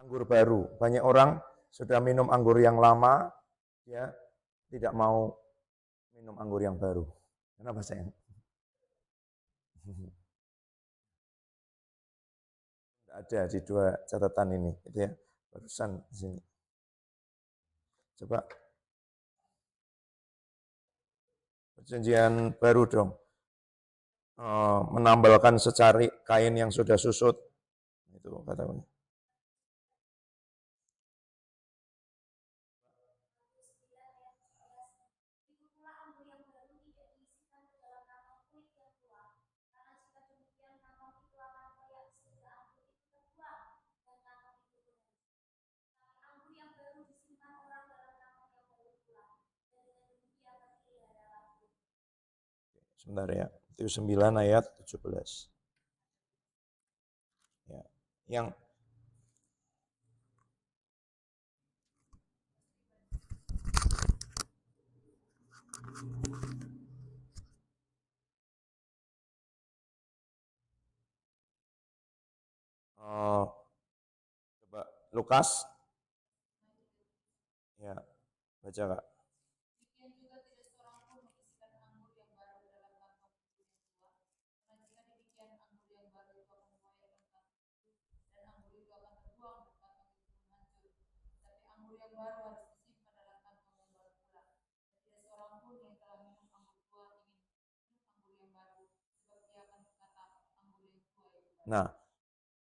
anggur baru. Banyak orang sudah minum anggur yang lama, dia tidak mau minum anggur yang baru. Kenapa sayang? Ada di dua catatan ini, gitu ya. Barusan di sini. Coba perjanjian baru dong. Menambalkan secari kain yang sudah susut. Itu katakannya. Sebentar ya, itu 9 ayat 17. Ya, yang coba Lukas, ya baca Kak. Nah,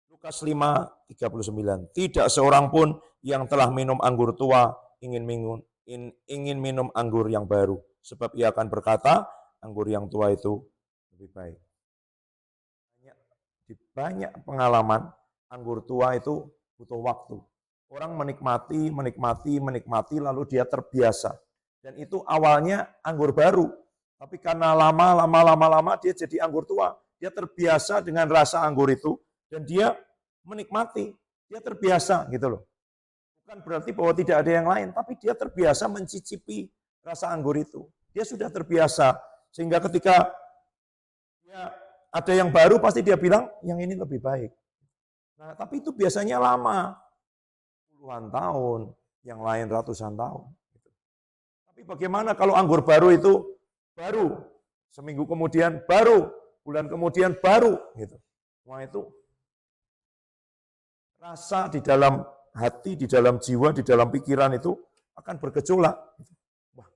Lukas 5:39. Tidak seorang pun yang telah minum anggur tua ingin minum anggur yang baru, sebab ia akan berkata, anggur yang tua itu lebih baik. Di banyak pengalaman, anggur tua itu butuh waktu. Orang menikmati, lalu dia terbiasa. Dan itu awalnya anggur baru, tapi karena lama dia jadi anggur tua. Dia terbiasa dengan rasa anggur itu, dan dia menikmati, dia terbiasa gitu loh. Bukan berarti bahwa tidak ada yang lain, tapi dia terbiasa mencicipi rasa anggur itu. Dia sudah terbiasa, sehingga ketika dia ada yang baru, pasti dia bilang, yang ini lebih baik. Nah, tapi itu biasanya lama, puluhan tahun, yang lain ratusan tahun. Tapi bagaimana kalau anggur baru itu baru, seminggu kemudian baru, bulan kemudian baru, gitu. Wah, itu rasa di dalam hati, di dalam jiwa, di dalam pikiran itu akan bergejolak. Wah,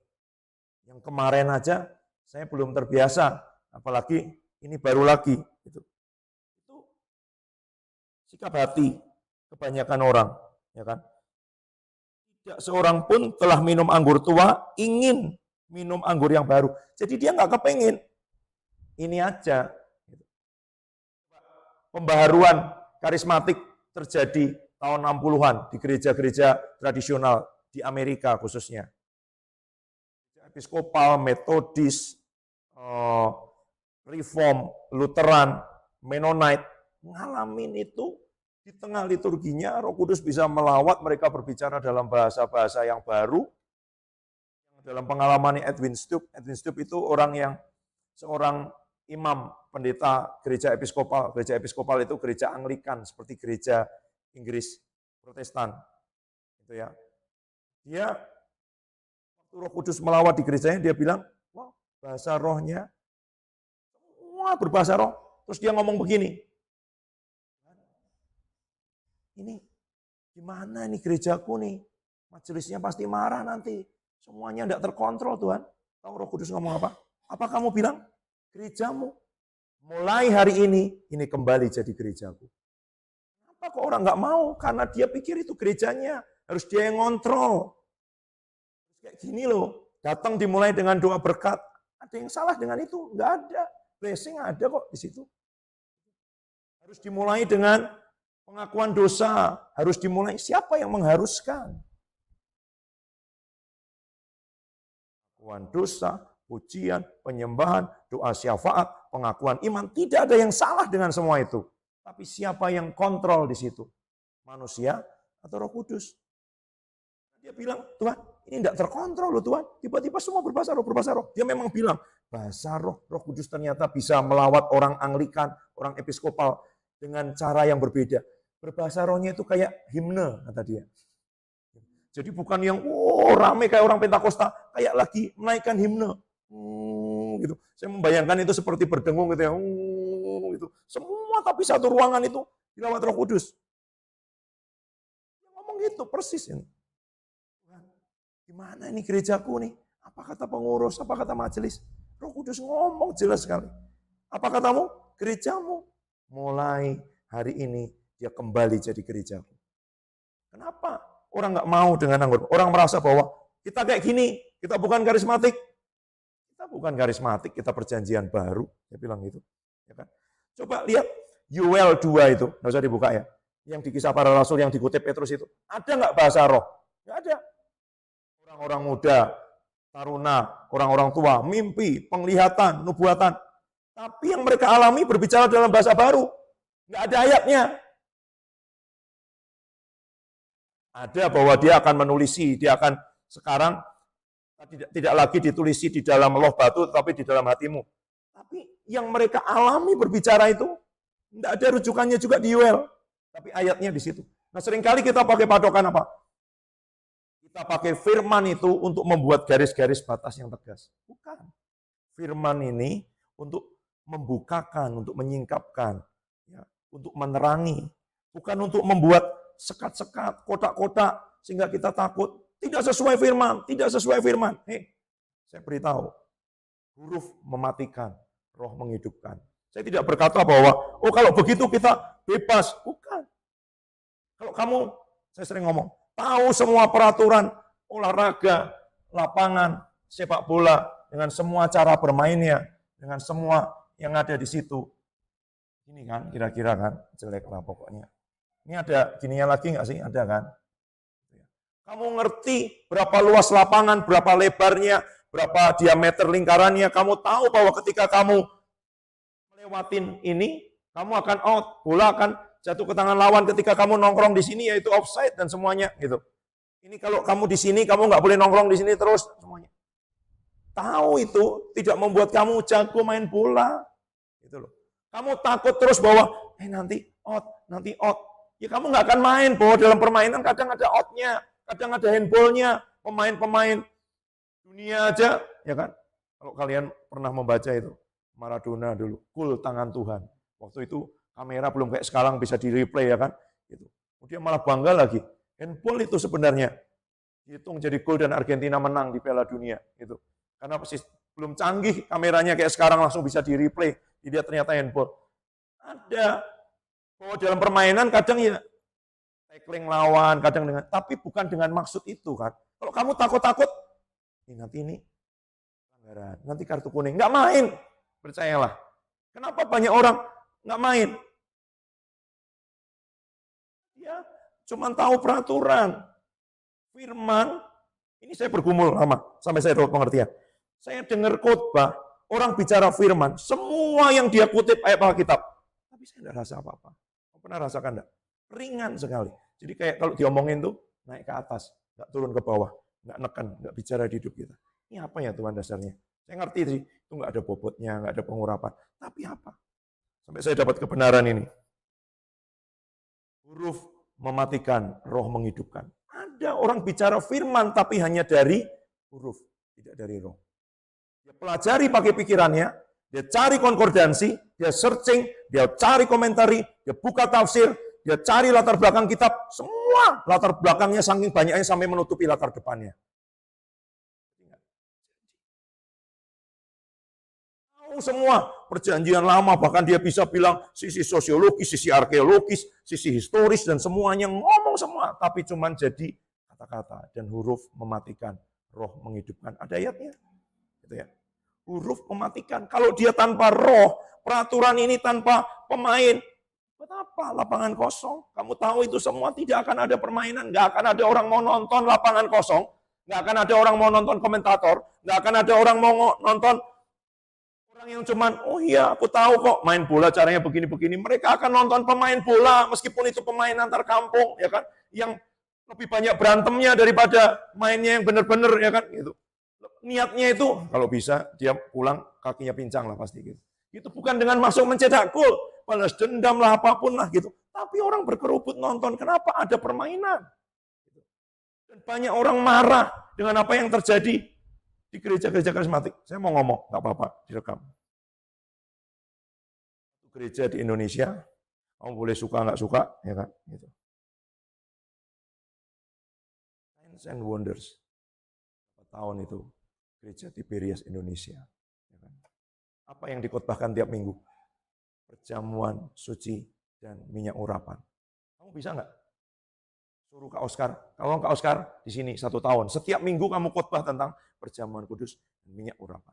yang kemarin aja saya belum terbiasa, apalagi ini baru lagi. Itu sikap hati kebanyakan orang, ya kan? Tidak seorang pun telah minum anggur tua ingin minum anggur yang baru. Jadi dia nggak kepengen. Ini aja. Pembaharuan karismatik terjadi tahun 60-an di gereja-gereja tradisional di Amerika khususnya. Episkopal, Metodis, Reform, Lutheran, Mennonite, ngalamin itu di tengah liturginya Roh Kudus bisa melawat, mereka berbicara dalam bahasa-bahasa yang baru. Dalam pengalamannya Edwin Stubb itu orang yang seorang imam, pendeta gereja episkopal. Gereja episkopal itu gereja Anglikan seperti gereja Inggris Protestan. Gitu ya. Dia waktu Roh Kudus melawat di gerejanya, dia bilang, wah, bahasa rohnya semua berbahasa roh. Terus dia ngomong begini, ini gimana nih gerejaku nih? Majelisnya pasti marah nanti. Semuanya tidak terkontrol, Tuhan. Tahu Roh Kudus ngomong apa? Apa kamu bilang? Gerejamu mulai hari ini kembali jadi gerejaku. Kenapa kok orang nggak mau? Karena dia pikir itu gerejanya, harus dia yang ngontrol. Kayak gini loh, datang dimulai dengan doa berkat. Ada yang salah dengan itu? Nggak ada. Blessing ada kok di situ. Harus dimulai dengan pengakuan dosa. Harus dimulai, siapa yang mengharuskan? Pengakuan dosa, pujian, penyembahan, doa syafaat, pengakuan iman. Tidak ada yang salah dengan semua itu. Tapi siapa yang kontrol di situ? Manusia atau Roh Kudus? Dia bilang, Tuhan, ini tidak terkontrol loh Tuhan. Tiba-tiba semua berbahasa roh. Dia memang bilang, bahasa roh Kudus ternyata bisa melawat orang Anglikan, orang episkopal dengan cara yang berbeda. Berbahasa rohnya itu kayak himne, kata dia. Jadi bukan yang rame kayak orang Pentakosta, kayak lagi menaikkan himne. Gitu. Saya membayangkan itu seperti berdengung gitu ya. Gitu. Semua tapi satu ruangan itu dilawat Roh Kudus. Yang ngomong gitu persis ini. Gimana ini gerejaku nih? Apa kata pengurus, apa kata majelis? Roh Kudus ngomong jelas sekali. Apa katamu? Gerejamu. Mulai hari ini dia kembali jadi gerejaku. Kenapa? Orang nggak mau dengan anggota. Orang merasa bahwa kita kayak gini, kita bukan karismatik. Kita bukan karismatik, kita perjanjian baru. Dia bilang gitu. Ya kan? Coba lihat Yoel 2 itu, nggak usah dibuka ya. Yang di Kisah Para Rasul yang dikutip Petrus itu. Ada nggak bahasa roh? Nggak ada. Orang-orang muda, taruna, orang-orang tua, mimpi, penglihatan, nubuatan. Tapi yang mereka alami berbicara dalam bahasa baru. Nggak ada ayatnya. Ada bahwa dia akan menulisi, dia akan sekarang tidak lagi ditulisi di dalam loh batu, tapi di dalam hatimu. Tapi yang mereka alami berbicara itu, tidak ada rujukannya juga di Yoel. Tapi ayatnya di situ. Nah seringkali kita pakai patokan apa? Kita pakai firman itu untuk membuat garis-garis batas yang tegas. Bukan. Firman ini untuk membukakan, untuk menyingkapkan, ya, untuk menerangi. Bukan untuk membuat sekat-sekat, kotak-kotak, sehingga kita takut. Tidak sesuai firman, tidak sesuai firman. Saya beritahu, huruf mematikan, roh menghidupkan. Saya tidak berkata bahwa, kalau begitu kita bebas. Bukan. Kalau kamu, saya sering ngomong, tahu semua peraturan olahraga, lapangan, sepak bola, dengan semua cara bermainnya, dengan semua yang ada di situ. Ini kan, kira-kira kan, jelek lah pokoknya. Ini ada gininya lagi nggak sih? Ada kan? Kamu ngerti berapa luas lapangan, berapa lebarnya, berapa diameter lingkarannya. Kamu tahu bahwa ketika kamu melewatin ini, kamu akan out. Bola akan jatuh ke tangan lawan ketika kamu nongkrong di sini, yaitu offside dan semuanya. Gitu. Ini kalau kamu di sini, kamu nggak boleh nongkrong di sini terus semuanya. Tahu itu tidak membuat kamu jago main bola. Gitu loh. Kamu takut terus bahwa nanti out. Ya kamu nggak akan main, bahwa dalam permainan kadang ada outnya, kadang ada handballnya, pemain-pemain dunia aja, ya kan? Kalau kalian pernah membaca itu, Maradona dulu, gol tangan Tuhan. Waktu itu kamera belum kayak sekarang bisa di-replay ya kan? Gitu. Dia malah bangga lagi. Handball itu sebenarnya dihitung jadi gol dan Argentina menang di Piala Dunia. Gitu. Karena belum canggih kameranya kayak sekarang langsung bisa di-replay. Dia ternyata handball. Ada. Bahwa dalam permainan kadang ya tackling lawan, kadang dengan, tapi bukan dengan maksud itu kan. Kalau kamu takut-takut, nanti ini pelanggaran, nanti kartu kuning, nggak main, percayalah. Kenapa banyak orang nggak main? Ya, cuma tahu peraturan. Firman, ini saya bergumul lama, sampai saya dapat pengertian. Saya dengar khotbah, orang bicara firman, semua yang dia kutip ayat Alkitab, tapi saya nggak rasa apa-apa. Pernah rasakan enggak? Ringan sekali. Jadi kayak kalau diomongin tuh naik ke atas, nggak turun ke bawah, nggak neken, nggak bicara di hidup kita. Ini apa ya Tuhan dasarnya? Saya ngerti sih, itu nggak ada bobotnya, nggak ada pengurapan. Tapi apa? Sampai saya dapat kebenaran ini. Huruf mematikan, roh menghidupkan. Ada orang bicara firman tapi hanya dari huruf, tidak dari roh. Dia pelajari pakai pikirannya, dia cari konkordansi, dia searching, dia cari komentari, dia buka tafsir, dia cari latar belakang kitab, semua latar belakangnya saking banyaknya sampai menutupi latar depannya. Tahu semua perjanjian lama, bahkan dia bisa bilang sisi sosiologis, sisi arkeologis, sisi historis, dan semuanya ngomong semua, tapi cuman jadi kata-kata dan huruf mematikan, roh menghidupkan. Ada ayatnya. Gitu ya. Huruf mematikan. Kalau dia tanpa roh, peraturan ini tanpa pemain, buat apa lapangan kosong? Kamu tahu itu semua tidak akan ada permainan, nggak akan ada orang mau nonton lapangan kosong, nggak akan ada orang mau nonton komentator, nggak akan ada orang mau nonton orang yang cuman, oh iya aku tahu kok main bola caranya begini-begini. Mereka akan nonton pemain bola, meskipun itu pemain antar kampung, ya kan, yang lebih banyak berantemnya daripada mainnya yang benar-benar, ya kan, gitu. Niatnya itu, kalau bisa, dia pulang kakinya pincang lah pasti gitu. Itu bukan dengan masuk mencetak gol, balas dendam lah, apapun lah gitu. Tapi orang berkerubut nonton. Kenapa? Ada permainan. Dan banyak orang marah dengan apa yang terjadi di gereja-gereja karismatik. Saya mau ngomong, nggak apa-apa, direkam. Gereja di Indonesia, kamu boleh suka nggak suka, ya kan? Gitu. Signs and Wonders. Berapa tahun itu gereja Tiberias Indonesia. Ya kan? Apa yang dikotbahkan tiap minggu? Perjamuan suci dan minyak urapan. Kamu bisa nggak? Suruh Kak Oskar. Kalau Kak Oskar di sini 1 tahun, setiap minggu kamu khotbah tentang perjamuan kudus dan minyak urapan.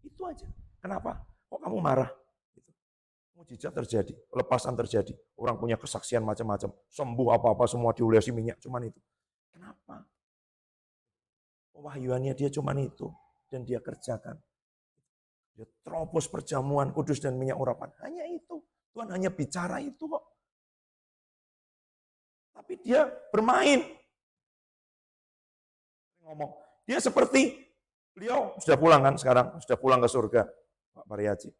Itu aja. Kenapa? Kok kamu marah? Mujizat terjadi, lepasan terjadi. Orang punya kesaksian macam-macam. Sembuh apa-apa semua diolesi minyak, cuman itu. Kenapa? Pewahyuannya dia cuman itu. Dan dia kerjakan. Dia terobos perjamuan kudus dan minyak urapan. Hanya itu. Tuhan hanya bicara itu kok. Tapi dia bermain. Ngomong. Dia seperti, beliau sudah pulang kan sekarang. Sudah pulang ke surga. Pak Pariaji.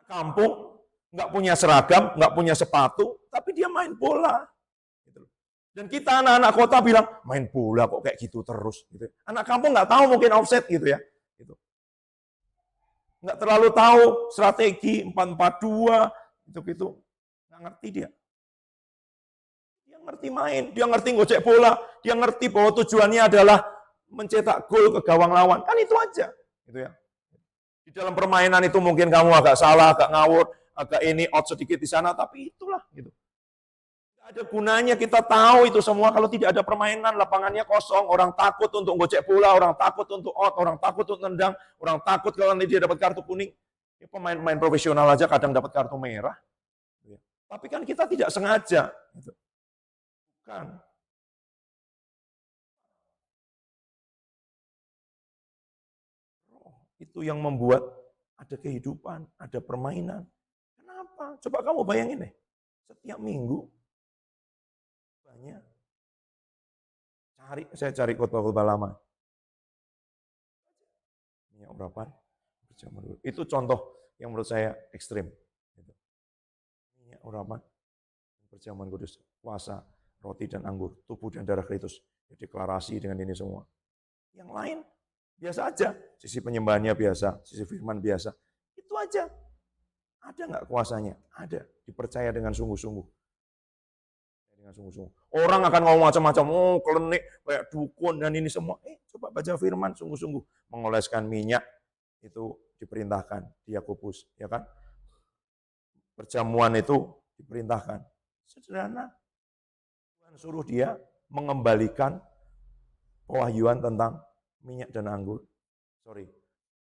Kampung, nggak punya seragam, nggak punya sepatu, tapi dia main bola. Dan kita anak-anak kota bilang, main bola kok kayak gitu terus. Gitu. Anak kampung nggak tahu mungkin offset gitu ya. Gitu. Nggak terlalu tahu strategi 4-4-2, gitu-gitu. Nggak ngerti dia. Dia ngerti main, dia ngerti gocek bola, dia ngerti bahwa tujuannya adalah mencetak gol ke gawang lawan. Kan itu aja. Gitu ya. Di dalam permainan itu mungkin kamu agak salah, agak ngawur, agak ini out sedikit di sana, tapi itulah gitu. Tidak ada gunanya kita tahu itu semua kalau tidak ada permainan, lapangannya kosong, orang takut untuk gocek bola, orang takut untuk out, orang takut untuk tendang, orang takut kalau nanti dia dapat kartu kuning. Ya, pemain-pemain profesional aja kadang dapat kartu merah. Tapi kan kita tidak sengaja. Gitu. Bukan. Itu yang membuat ada kehidupan, ada permainan. Kenapa? Coba kamu bayangin deh. Setiap minggu banyak saya cari khotbah-khotbah lama. Minyak urapan, perjamuan kudus. Itu contoh yang menurut saya ekstrim. Minyak urapan, perjamuan kudus, puasa, roti dan anggur, tubuh dan darah Kristus. Deklarasi dengan ini semua. Yang lain biasa aja, sisi penyembahannya biasa, sisi firman biasa. Itu aja. Ada nggak kuasanya? Ada. Dipercaya dengan sungguh-sungguh. Dengan sungguh-sungguh. Orang akan ngomong macam-macam, oh klenik, kayak dukun dan ini semua. Coba baca firman sungguh-sungguh. Mengoleskan minyak itu diperintahkan di Yakobus, ya kan? Perjamuan itu diperintahkan. Sederhana. Tuhan suruh dia mengembalikan pewahyuan tentang minyak dan anggur.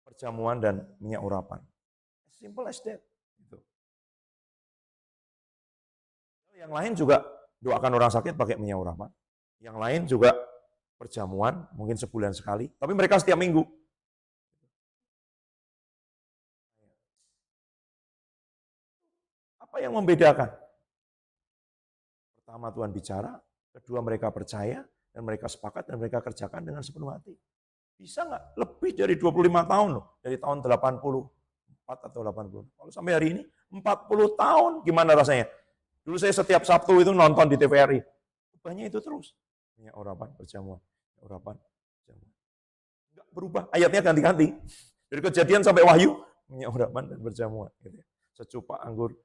Perjamuan dan minyak urapan. Simple as that. Gitu. Yang lain juga doakan orang sakit pakai minyak urapan. Yang lain juga perjamuan, mungkin sebulan sekali. Tapi mereka setiap minggu. Apa yang membedakan? Pertama Tuhan bicara, kedua mereka percaya, dan mereka sepakat, dan mereka kerjakan dengan sepenuh hati. Bisa nggak? Lebih dari 25 tahun loh. Dari tahun 84 atau 80. Kalau sampai hari ini, 40 tahun. Gimana rasanya? Dulu saya setiap Sabtu itu nonton di TVRI. Banyak itu terus. Minyak urapan, perjamuan. Urapan, perjamuan. Nggak berubah. Ayatnya ganti-ganti. Dari Kejadian sampai Wahyu, minyak urapan dan perjamuan. Secupak anggur,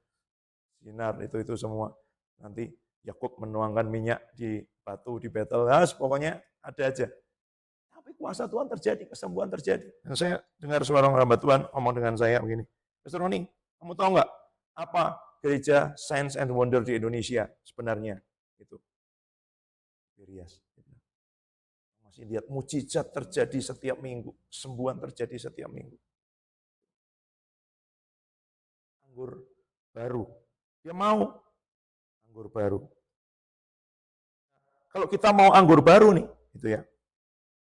sinar, itu semua. Nanti Yakub menuangkan minyak di batu, di Betel. Pokoknya ada aja. Tapi kuasa Tuhan terjadi, kesembuhan terjadi. Dan saya dengar suara orang hamba Tuhan ngomong dengan saya begini, Pastor Roni, kamu tahu nggak apa gereja Signs and Wonder di Indonesia sebenarnya? Itu Tiberias. Masih lihat mujizat terjadi setiap minggu, kesembuhan terjadi setiap minggu. Anggur baru, dia mau anggur baru. Kalau kita mau anggur baru nih, gitu ya.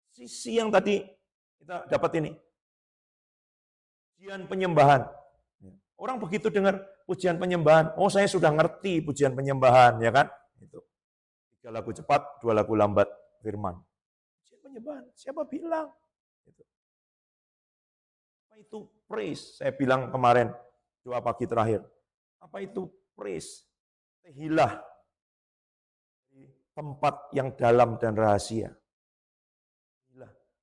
Sisi yang tadi kita dapat ini. Pujian penyembahan. Orang begitu dengar pujian penyembahan, oh saya sudah ngerti pujian penyembahan, ya kan? Itu. 3 lagu cepat, 2 lagu lambat, firman. Pujian penyembahan, siapa bilang? Itu. Apa itu praise? Saya bilang kemarin, Doa pagi terakhir. Apa itu? Praise. Tehilah. Tempat yang dalam dan rahasia.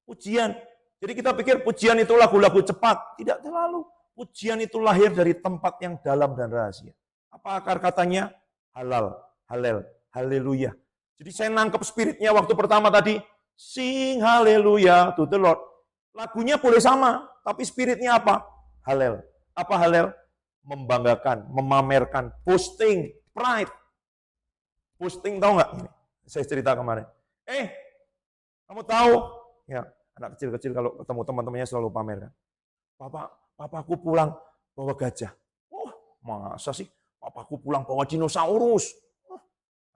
Pujian. Jadi kita pikir pujian itu lagu-lagu cepat. Tidak terlalu. Pujian itu lahir dari tempat yang dalam dan rahasia. Apa akar katanya? Halal, halel, haleluya. Jadi saya nangkep spiritnya waktu pertama tadi. Sing haleluya to the Lord. Lagunya boleh sama, tapi spiritnya apa? Halel. Apa halel? Membanggakan, memamerkan, boasting, pride. Boasting tahu nggak? Saya cerita kemarin. Kamu tahu? Ya, anak kecil-kecil kalau ketemu teman-temannya selalu pamer kan. Papaku pulang bawa gajah. Oh, masa sih? Papaku pulang bawa dinosaurus.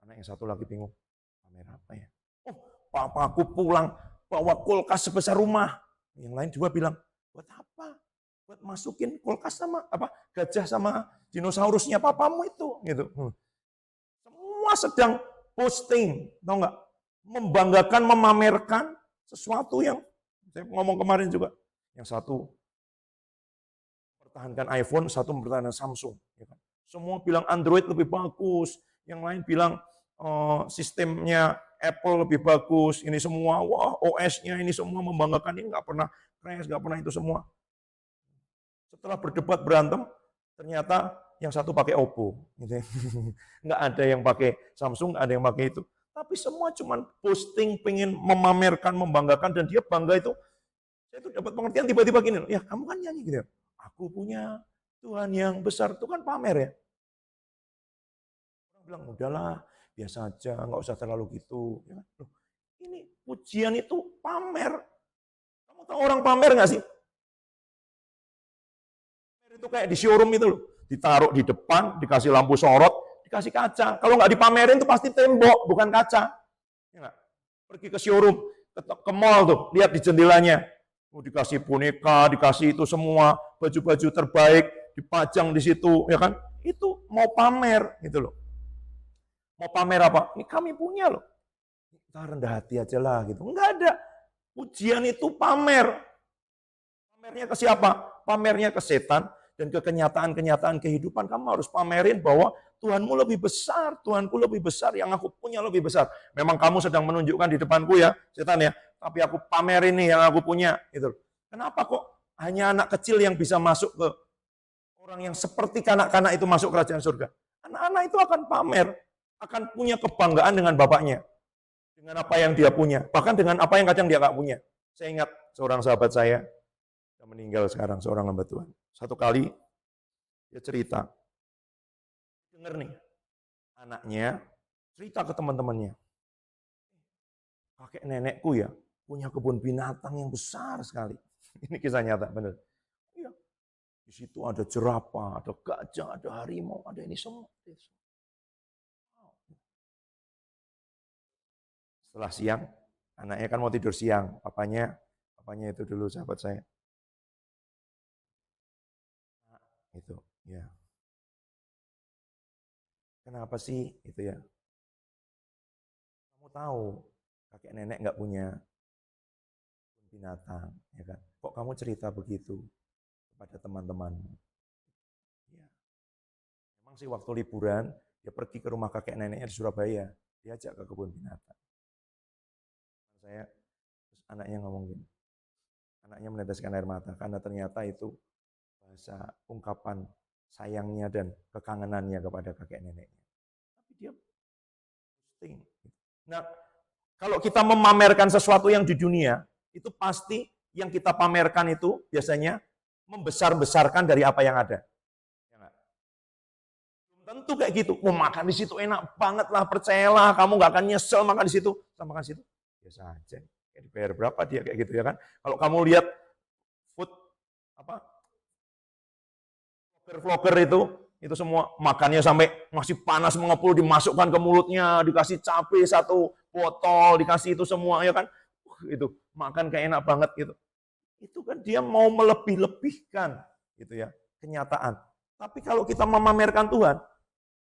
Anak yang satu lagi bingung. Pamer apa ya? Oh, papaku pulang bawa kulkas sebesar rumah. Yang lain juga bilang, buat apa? Buat masukin kulkas sama gajah sama dinosaurusnya papamu itu, gitu. Semua sedang posting, tahu nggak? Membanggakan, memamerkan sesuatu yang saya ngomong kemarin juga. Yang satu mempertahankan iPhone, satu mempertahankan Samsung. Semua bilang Android lebih bagus, yang lain bilang sistemnya Apple lebih bagus. Ini semua, wah OS-nya ini semua membanggakan, ini nggak pernah crash, nggak pernah itu semua. Setelah berdebat berantem, ternyata yang satu pakai Oppo, gitu. Nggak ada yang pakai Samsung, nggak ada yang pakai itu. Tapi semua cuma posting, pengen memamerkan, membanggakan, dan dia bangga itu. Saya itu dapat pengertian tiba-tiba gini, ya kamu kan nyanyi gitu. Aku punya Tuhan yang besar, itu kan pamer ya. Orang bilang, udahlah, biasa aja, nggak usah terlalu gitu. Loh, ini pujian itu pamer. Kamu tahu orang pamer nggak sih? Pamer itu kayak di showroom itu loh. Ditaruh di depan, dikasih lampu sorot, dikasih kaca. Kalau nggak dipamerin itu pasti tembok, bukan kaca. Ya, pergi ke showroom, ke mall tuh, lihat di jendelanya. Dikasih boneka, dikasih itu semua, baju-baju terbaik, dipajang di situ, ya kan? Itu mau pamer, gitu loh. Mau pamer apa? Ini kami punya loh. Kita rendah hati aja lah, gitu. Enggak ada. Pujian itu pamer. Pamernya ke siapa? Pamernya ke setan dan ke kenyataan-kenyataan kehidupan. Kamu harus pamerin bahwa Tuhanmu lebih besar, Tuhanku lebih besar, yang aku punya lebih besar. Memang kamu sedang menunjukkan di depanku ya, setan ya. Tapi aku pamerin nih yang aku punya. Gitu. Kenapa kok hanya anak kecil yang bisa masuk ke orang yang seperti kanak-kanak itu masuk kerajaan surga? Anak-anak itu akan pamer, akan punya kebanggaan dengan bapaknya. Dengan apa yang dia punya. Bahkan dengan apa yang kadang dia nggak punya. Saya ingat seorang sahabat saya, yang meninggal sekarang, seorang hamba Tuhan. Satu kali, dia cerita. Dengar nih, anaknya cerita ke teman-temannya. Kakek nenekku ya, punya kebun binatang yang besar sekali. Ini kisah nyata, benar. Iya. Di situ ada jerapah, ada gajah, ada harimau, ada ini semua. Setelah siang, anaknya kan mau tidur siang, papanya itu dulu sahabat saya. Itu, ya. Kenapa sih itu ya? Kamu tahu, kakek nenek nggak punya binatang, ya kan? Kok kamu cerita begitu kepada teman-temanmu? Ya. Memang sih waktu liburan, dia pergi ke rumah kakek neneknya di Surabaya, diajak ke kebun binatang. Saya, terus anaknya ngomong gini, anaknya meneteskan air mata, karena ternyata itu bahasa ungkapan sayangnya dan kekangenannya kepada kakek neneknya. Tapi dia posting. Nah, kalau kita memamerkan sesuatu yang di dunia, itu pasti yang kita pamerkan itu biasanya membesar-besarkan dari apa yang ada. Ya nggak? Tentu kayak gitu. Mau makan di situ enak banget lah, percayalah, kamu nggak akan nyesel makan di situ. Sama makan di situ, biasa aja. Kayak dibayar berapa dia kayak gitu ya kan? Kalau kamu lihat food vlogger itu semua makannya sampai masih panas mengepul, dimasukkan ke mulutnya, dikasih cabai satu botol, dikasih itu semua ya kan? Itu makan kayak enak banget gitu. Itu kan dia mau melebih-lebihkan gitu ya, kenyataan. Tapi kalau kita memamerkan Tuhan,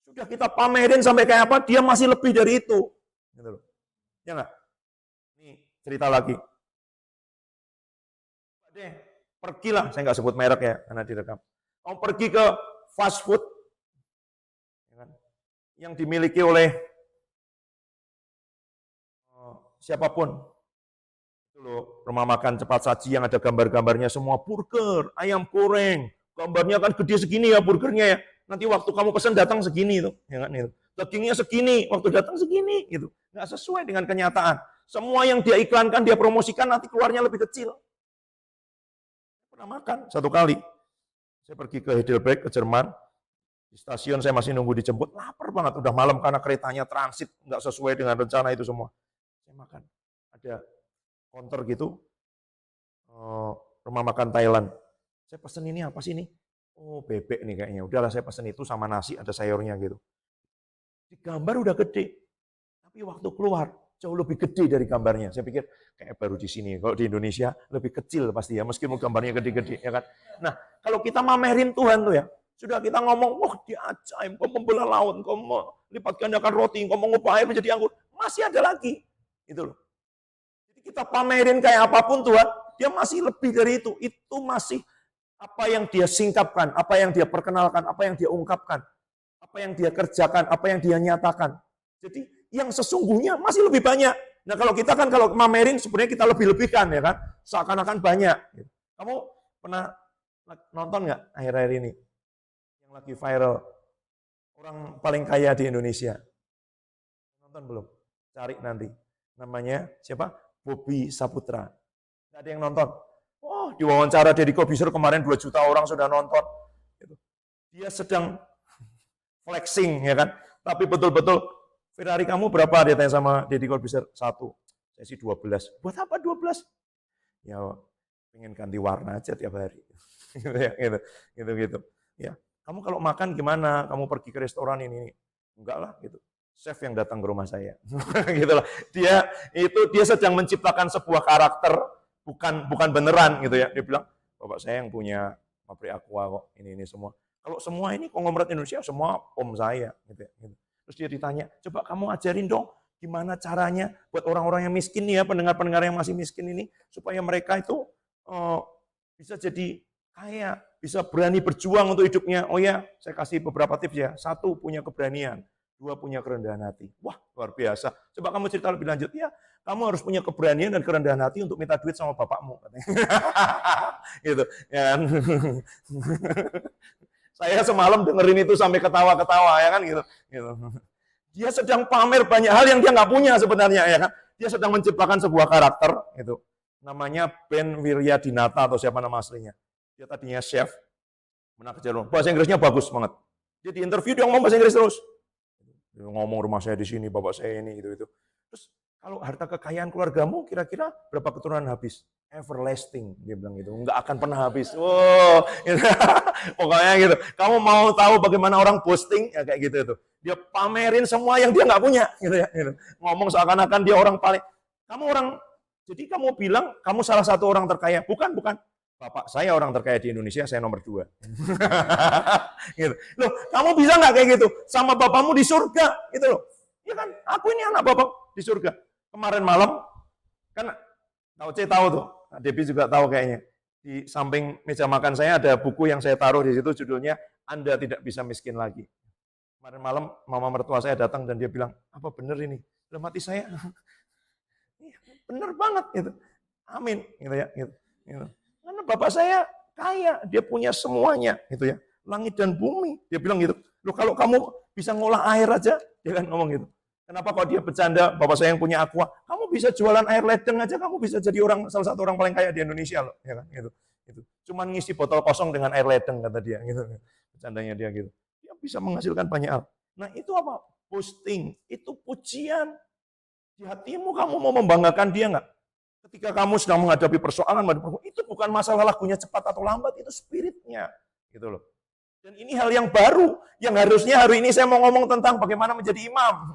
sudah kita pamerin sampai kayak apa, dia masih lebih dari itu. Gitu loh. Ya enggak? Ini cerita lagi. Deh, pergilah, saya nggak sebut merek ya, karena direkam. Mau pergi ke fast food, ya kan, yang dimiliki oleh siapapun, itu loh, rumah makan cepat saji yang ada gambar-gambarnya semua, burger, ayam goreng, gambarnya kan gede segini ya burgernya ya. Nanti waktu kamu pesan datang segini tuh, ya kan itu. Dagingnya segini, waktu datang segini, gitu. Nggak sesuai dengan kenyataan. Semua yang dia iklankan, dia promosikan, nanti keluarnya lebih kecil. Pernah makan satu kali. Saya pergi ke Heidelberg, ke Jerman. Di stasiun saya masih nunggu dijemput. Lapar banget, udah malam karena keretanya transit. Nggak sesuai dengan rencana itu semua. Saya makan. Ada counter gitu, rumah makan Thailand. Saya pesen ini apa sih ini? Oh, bebek nih kayaknya. Udahlah saya pesen itu sama nasi, ada sayurnya gitu. Di gambar udah gede. Tapi waktu keluar, jauh lebih gede dari gambarnya. Saya pikir kayak baru di sini. Kalau di Indonesia lebih kecil pasti ya, meskipun gambarnya gede-gede ya kan. Nah, kalau kita mamerin Tuhan tuh ya, sudah kita ngomong, wah dia ajaib, kau membelah laut, kau melipat gandakan roti, kau mengubah air menjadi anggur, masih ada lagi. Itu loh. Jadi kita pamerin kayak apapun Tuhan, dia masih lebih dari itu. Itu masih apa yang dia singkapkan, apa yang dia perkenalkan, apa yang dia ungkapkan, apa yang dia kerjakan, apa yang dia nyatakan. Jadi yang sesungguhnya masih lebih banyak. Nah kalau kita kan kalau mamerin sebenarnya kita lebih-lebihkan ya kan, seakan-akan banyak. Kamu pernah nonton nggak akhir-akhir ini yang lagi viral orang paling kaya di Indonesia? Nonton belum? Cari nanti. Namanya siapa? Bobby Saputra. Nggak ada yang nonton. Oh, diwawancara Deddy Corbuzier kemarin 2 juta orang sudah nonton. Dia sedang flexing ya kan, tapi betul-betul Ferrari kamu berapa? Dia tanya sama Deddy Corbuzier. 1. Saya sih 12. Buat apa 12? Ya pengen ganti warna aja tiap hari. gitu. Ya, kamu kalau makan gimana? Kamu pergi ke restoran ini? Enggak lah gitu. Chef yang datang ke rumah saya. Gitulah. Dia sedang menciptakan sebuah karakter, bukan beneran gitu ya. Dia bilang, "Bapak saya yang punya pabrik aqua kok, ini semua." Kalau semua ini konglomerat Indonesia semua om saya gitu ya. Gitu. Terus dia ditanya, coba kamu ajarin dong gimana caranya buat orang-orang yang miskin nih ya, pendengar-pendengar yang masih miskin ini, supaya mereka itu bisa jadi kaya, bisa berani berjuang untuk hidupnya. Oh ya, saya kasih beberapa tips ya. 1, punya keberanian. 2, punya kerendahan hati. Wah, luar biasa. Coba kamu cerita lebih lanjut. Ya, kamu harus punya keberanian dan kerendahan hati untuk minta duit sama bapakmu. Gitu. Ya. Saya semalam dengerin itu sampai ketawa-ketawa ya kan gitu. Dia sedang pamer banyak hal yang dia nggak punya sebenarnya ya kan. Dia sedang menciptakan sebuah karakter itu. Namanya Ben Wiryadinata atau siapa nama aslinya. Dia tadinya chef, menang kejuaraan. Bahasa Inggrisnya bagus banget. Dia di interview dia ngomong bahasa Inggris terus. Dia ngomong rumah saya di sini, bapak saya ini gitu. Terus kalau harta kekayaan keluargamu kira-kira berapa keturunan habis? Everlasting, dia bilang gitu, nggak akan pernah habis. Wow, gitu. Pokoknya gitu. Kamu mau tahu bagaimana orang posting ya kayak gitu tuh. Dia pamerin semua yang dia nggak punya, gitu ya. Gitu. Ngomong seakan-akan dia orang paling. Jadi kamu bilang kamu salah satu orang terkaya? Bukan. Bapak saya orang terkaya di Indonesia, saya nomor 2. Gitu. Loh, kamu bisa nggak kayak gitu? Sama bapakmu di surga, gitu loh. Ya kan, aku ini anak bapak di surga. Kemarin malam kan tahu tuh. Debbie juga tahu kayaknya. Di samping meja makan saya ada buku yang saya taruh di situ judulnya Anda Tidak Bisa Miskin Lagi. Kemarin malam mama mertua saya datang dan dia bilang, apa benar ini? Dalam hati saya, benar banget gitu. Amin gitu ya. Gitu. Karena bapak saya kaya, dia punya semuanya gitu ya. Langit dan bumi. Dia bilang gitu. Loh kalau kamu bisa ngolah air aja, dia kan ngomong gitu. Kenapa kalau dia bercanda, bapak saya yang punya aqua, kamu bisa jualan air ledeng aja, kamu bisa jadi salah satu orang paling kaya di Indonesia loh, ya kan? Gitu. Cuman ngisi botol kosong dengan air ledeng kata dia, gitu. Bercandanya dia gitu. Dia bisa menghasilkan banyak hal. Nah itu apa? Posting, itu pujian. Di hatimu kamu mau membanggakan dia nggak? Ketika kamu sedang menghadapi persoalan, itu bukan masalah lagunya cepat atau lambat, itu spiritnya, gitu loh. Dan ini hal yang baru, yang harusnya hari ini saya mau ngomong tentang bagaimana menjadi imam.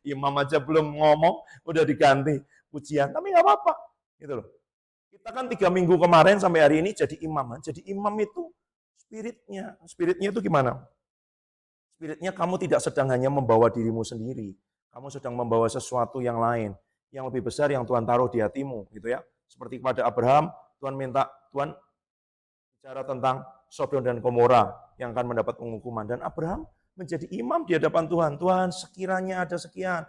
Imam aja belum ngomong, udah diganti pujian, tapi nggak apa-apa. Gitu loh. Kita kan 3 minggu kemarin sampai hari ini jadi imam. Jadi imam itu spiritnya itu gimana? Spiritnya kamu tidak sedang hanya membawa dirimu sendiri, kamu sedang membawa sesuatu yang lain, yang lebih besar yang Tuhan taruh di hatimu, gitu ya. Seperti kepada Abraham, Tuhan minta, Tuhan Bicara tentang Sodom dan Gomora yang akan mendapat penghukuman. Dan Abraham menjadi imam di hadapan Tuhan. Tuhan, sekiranya ada sekian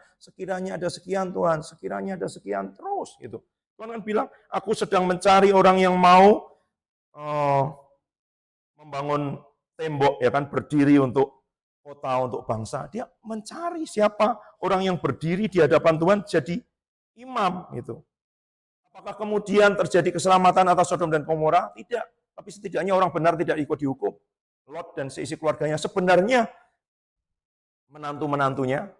Tuhan, sekiranya ada sekian terus gitu. Tuhan kan bilang, aku sedang mencari orang yang mau membangun tembok, ya kan, berdiri untuk kota, untuk bangsa. Dia mencari siapa orang yang berdiri di hadapan Tuhan jadi imam gitu. Apakah kemudian terjadi keselamatan atas Sodom dan Gomora? Tidak. Tapi setidaknya orang benar tidak ikut dihukum. Lot dan seisi keluarganya sebenarnya menantu-menantunya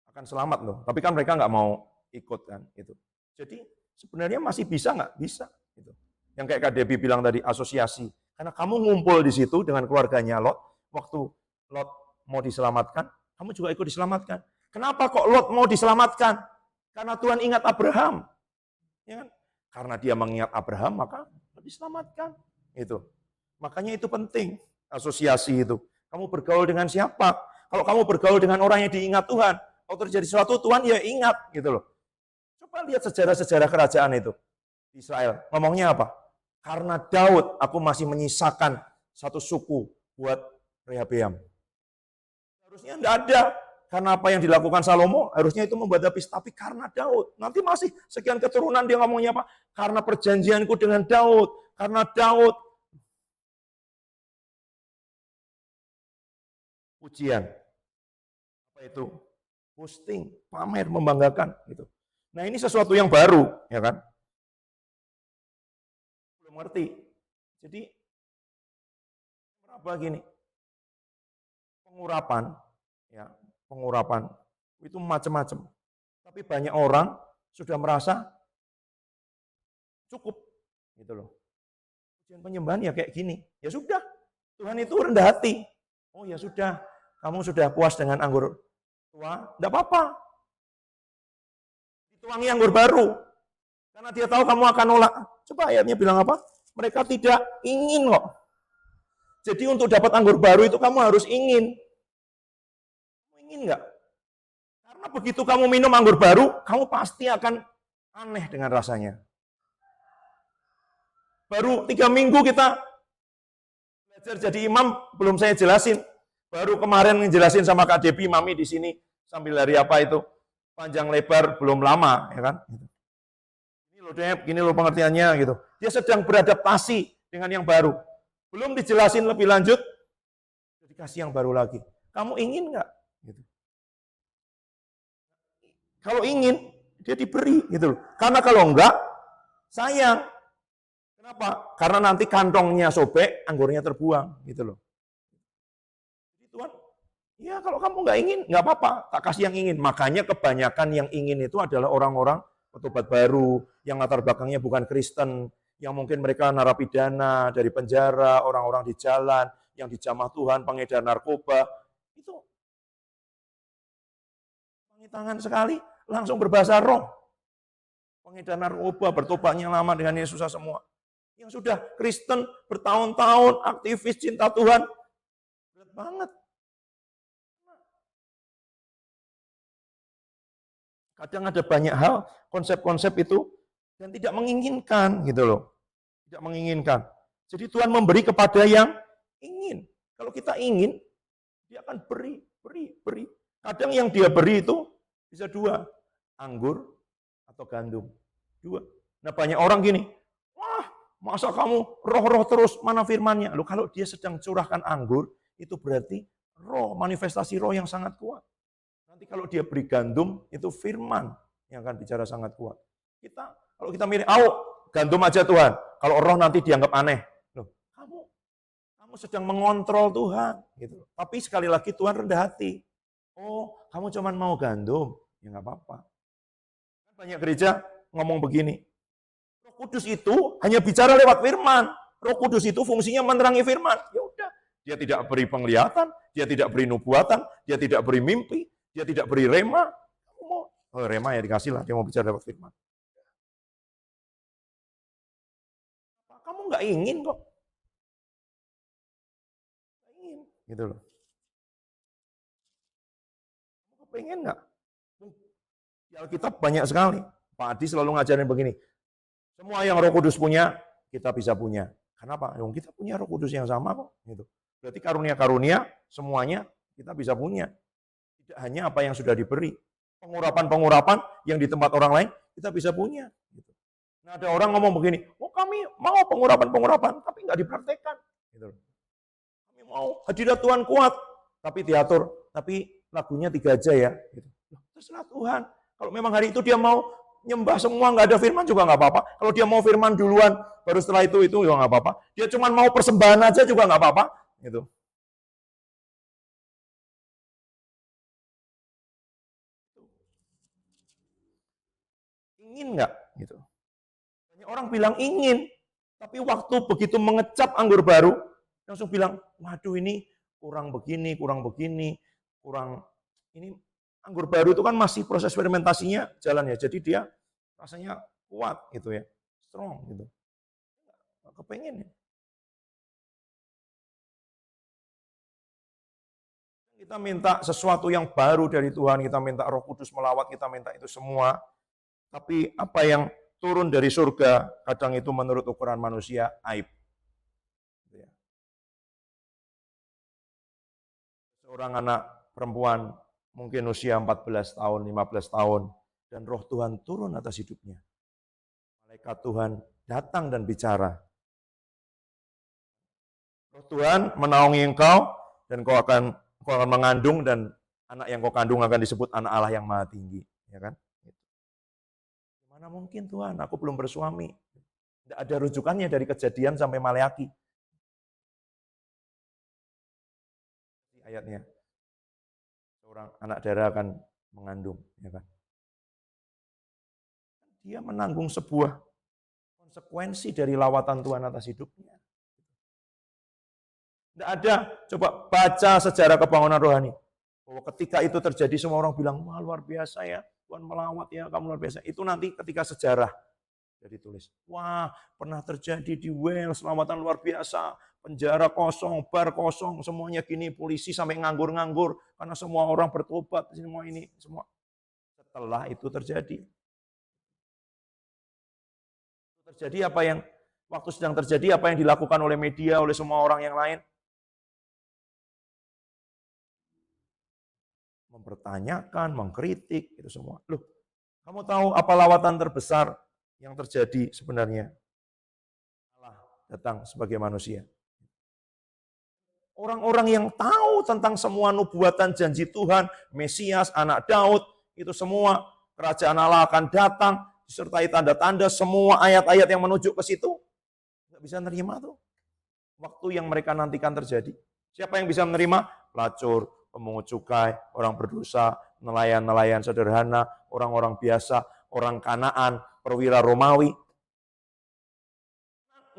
akan selamat loh. Tapi kan mereka nggak mau ikut kan itu. Jadi sebenarnya masih bisa nggak? Bisa. Gitu. Yang kayak Kak Debbie bilang tadi, asosiasi. Karena kamu ngumpul di situ dengan keluarganya Lot, waktu Lot mau diselamatkan, kamu juga ikut diselamatkan. Kenapa kok Lot mau diselamatkan? Karena Tuhan ingat Abraham. Ya kan? Karena dia mengingat Abraham, maka diselamatkan. Itu. Makanya itu penting, asosiasi itu. Kamu bergaul dengan siapa? Kalau kamu bergaul dengan orang yang diingat Tuhan, kalau terjadi sesuatu, Tuhan ya ingat. Gitu loh. Coba lihat sejarah-sejarah kerajaan itu. Israel. Ngomongnya apa? Karena Daud, aku masih menyisakan satu suku buat Rehabeam. Harusnya tidak ada. Karena apa yang dilakukan Salomo, harusnya itu membuat habis. Tapi karena Daud. Nanti masih sekian keturunan dia ngomongnya apa? Karena perjanjianku dengan Daud. Karena Daud. Pujian. Apa itu? Boasting, pamer, membanggakan. Gitu. Nah ini sesuatu yang baru. Ya kan? Belum ngerti. Jadi, apa gini? Pengurapan. Ya, pengurapan itu macam-macam. Tapi banyak orang sudah merasa cukup gitu loh. Ujian penyembahan ya kayak gini. Ya sudah, Tuhan itu rendah hati. Oh ya sudah, kamu sudah puas dengan anggur tua, enggak apa-apa. Dituangi anggur baru. Karena dia tahu kamu akan nolak. Coba ayatnya bilang apa? Mereka tidak ingin kok. Jadi untuk dapat anggur baru itu kamu harus ingin. Ingin enggak? Karena begitu kamu minum anggur baru, kamu pasti akan aneh dengan rasanya. Baru 3 minggu kita belajar jadi imam, belum saya jelasin. Baru kemarin ngejelasin sama Kak Debbie, Mami di sini sambil hari apa itu panjang lebar belum lama, ya kan? Ini loh Deb, gini loh pengertiannya gitu. Dia sedang beradaptasi dengan yang baru. Belum dijelasin lebih lanjut, dikasih yang baru lagi. Kamu ingin nggak? Gitu. Kalau ingin, dia diberi gitu loh. Karena kalau enggak, sayang. Kenapa? Karena nanti kantongnya sobek, anggurnya terbuang gitu loh. Jadi Tuhan, ya kalau kamu nggak ingin, nggak apa-apa, tak kasih yang ingin. Makanya kebanyakan yang ingin itu adalah orang-orang petobat baru, yang latar belakangnya bukan Kristen, yang mungkin mereka narapidana dari penjara, orang-orang di jalan, yang dijamah Tuhan, pengedar narkoba, itu tangan sekali, langsung berbahasa roh. Pengedar narkoba, bertobatnya lama dengan Yesus susah semua. Yang sudah Kristen bertahun-tahun, aktivis cinta Tuhan, berat banget. Kadang ada banyak hal, konsep-konsep itu, dan tidak menginginkan gitu loh. Tidak menginginkan. Jadi Tuhan memberi kepada yang ingin. Kalau kita ingin, dia akan beri. Kadang yang dia beri itu bisa 2, anggur atau gandum. 2. Nah banyak orang gini, wah masa kamu roh-roh terus, mana firmannya? Loh kalau dia sedang curahkan anggur, itu berarti roh, manifestasi roh yang sangat kuat. Nanti kalau dia beri gandum, itu firman yang akan bicara sangat kuat. Kalau kita mirip, gandum aja Tuhan. Kalau roh nanti dianggap aneh. Loh, kamu sedang mengontrol Tuhan. Gitu. Tapi sekali lagi Tuhan rendah hati. Oh, kamu cuma mau gandum. Ya nggak apa-apa. Banyak gereja ngomong begini. Roh Kudus itu hanya bicara lewat firman. Roh Kudus itu fungsinya menerangi firman. Ya udah, dia tidak beri penglihatan, dia tidak beri nubuatan, dia tidak beri mimpi, dia tidak beri rema. Rema ya dikasih lah, dia mau bicara lewat firman. Kamu nggak ingin kok. Nggak ingin, gitu loh. Kamu pengen nggak? Di Alkitab banyak sekali. Pak Adi selalu ngajarin begini. Semua yang Roh Kudus punya, kita bisa punya. Kenapa? Kita punya Roh Kudus yang sama kok. Gitu. Berarti karunia-karunia semuanya kita bisa punya. Tidak hanya apa yang sudah diberi. Pengurapan-pengurapan yang di tempat orang lain kita bisa punya. Gitu. Nah, ada orang ngomong begini, kami mau pengurapan-pengurapan, tapi nggak dipraktekkan. Gitu. Kami mau hadirat Tuhan kuat, tapi diatur, tapi lagunya 3 aja ya. Gitu. Terserah Tuhan. Kalau memang hari itu dia mau nyembah semua, nggak ada firman juga nggak apa-apa. Kalau dia mau firman duluan, baru setelah itu juga nggak apa-apa. Dia cuma mau persembahan aja juga nggak apa-apa. Gitu. Ingin nggak? Gitu. Banyak orang bilang ingin, tapi waktu begitu mengecap anggur baru, langsung bilang, waduh ini kurang begini, kurang ini anggur baru itu kan masih proses fermentasinya jalan ya, jadi dia rasanya kuat gitu ya, strong gitu. Nggak kepengen ya. Kita minta sesuatu yang baru dari Tuhan, kita minta Roh Kudus melawat, kita minta itu semua. Tapi apa yang turun dari surga, kadang itu menurut ukuran manusia, aib. Seorang anak perempuan, mungkin usia 14 tahun, 15 tahun, dan roh Tuhan turun atas hidupnya. Malaikat Tuhan datang dan bicara. Roh Tuhan menaungi engkau, dan kau akan mengandung, dan anak yang kau kandung akan disebut anak Allah yang maha tinggi. Ya kan? Mana mungkin Tuhan, aku belum bersuami. Tidak ada rujukannya dari Kejadian sampai Maleaki. Ayatnya, seorang anak darah akan mengandung. Ya kan? Dia menanggung sebuah konsekuensi dari lawatan Tuhan atas hidupnya. Tidak ada, coba baca sejarah kebangunan rohani. Bahwa ketika itu terjadi, semua orang bilang, wah luar biasa ya, Tuhan melawat ya, kamu luar biasa. Itu nanti ketika sejarah jadi tulis. Wah, pernah terjadi di Wales, selamatan luar biasa, penjara kosong, bar kosong, semuanya gini, polisi sampai nganggur-nganggur, karena semua orang bertobat, semua ini, semua. Setelah itu terjadi apa yang, waktu sedang terjadi, apa yang dilakukan oleh media, oleh semua orang yang lain? Mempertanyakan, mengkritik, itu semua. Loh, kamu tahu apa lawatan terbesar yang terjadi sebenarnya? Allah datang sebagai manusia. Orang-orang yang tahu tentang semua nubuatan janji Tuhan, Mesias, anak Daud, itu semua kerajaan Allah akan datang, disertai tanda-tanda, semua ayat-ayat yang menuju ke situ, nggak bisa menerima tuh. Waktu yang mereka nantikan terjadi. Siapa yang bisa menerima? Pelacur, pemungut cukai, orang berdosa, nelayan-nelayan sederhana, orang-orang biasa, orang Kanaan, perwira Romawi.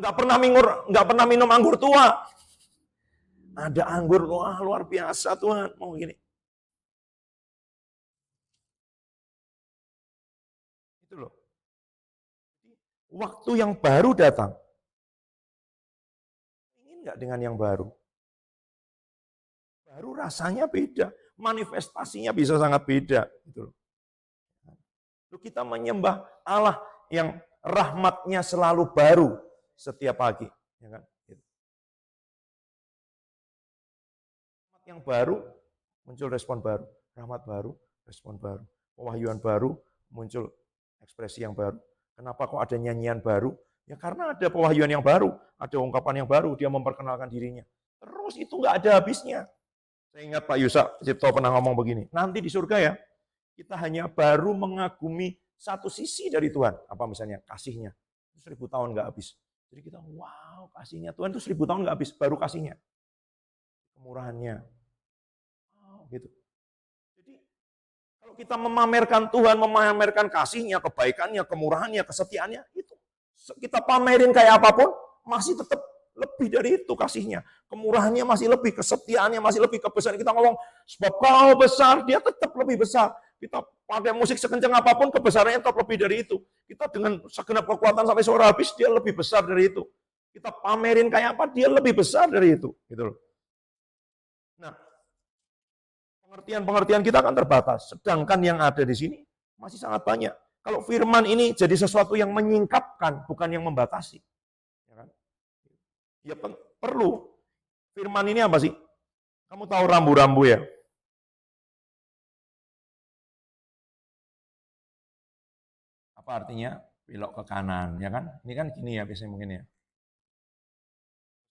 Nggak pernah minum anggur tua. Ada anggur, wah luar biasa Tuhan, mau gini. Itu loh. Waktu yang baru datang. Ingin nggak dengan yang baru? Baru rasanya beda, manifestasinya bisa sangat beda. Gitu loh. Kita menyembah Allah yang rahmatnya selalu baru setiap pagi. Ya kan? Rahmat yang baru, muncul respon baru. Rahmat baru, respon baru. Pewahyuan baru, muncul ekspresi yang baru. Kenapa kok ada nyanyian baru? Ya karena ada pewahyuan yang baru, ada ungkapan yang baru, dia memperkenalkan dirinya. Terus itu nggak ada habisnya. Saya ingat Pak Yusak Cipto pernah ngomong begini, nanti di surga ya, kita hanya baru mengagumi satu sisi dari Tuhan. Apa misalnya? Kasihnya. 1000 tahun nggak habis. Jadi kita, wow kasihnya Tuhan itu 1000 tahun nggak habis, baru kasihnya. Kemurahannya. Wow, gitu. Jadi kalau kita memamerkan Tuhan, memamerkan kasihnya, kebaikannya, kemurahannya, kesetiaannya, itu kita pamerin kayak apapun, masih tetap lebih dari itu kasihnya. Kemurahannya masih lebih, kesetiaannya masih lebih, kebesaran. Kita ngomong, sebab kau besar, dia tetap lebih besar. Kita pakai musik sekencang apapun, kebesarannya tetap lebih dari itu. Kita dengan segenap kekuatan sampai suara habis, dia lebih besar dari itu. Kita pamerin kayak apa, dia lebih besar dari itu. Gitu loh. Nah, pengertian-pengertian kita kan terbatas. Sedangkan yang ada di sini masih sangat banyak. Kalau firman ini jadi sesuatu yang menyingkapkan, bukan yang membatasi. Ya kan? Ya perlu. Firman ini apa sih? Kamu tahu rambu-rambu ya? Apa artinya? Belok ke kanan, ya kan? Ini kan gini ya biasanya mungkin ya.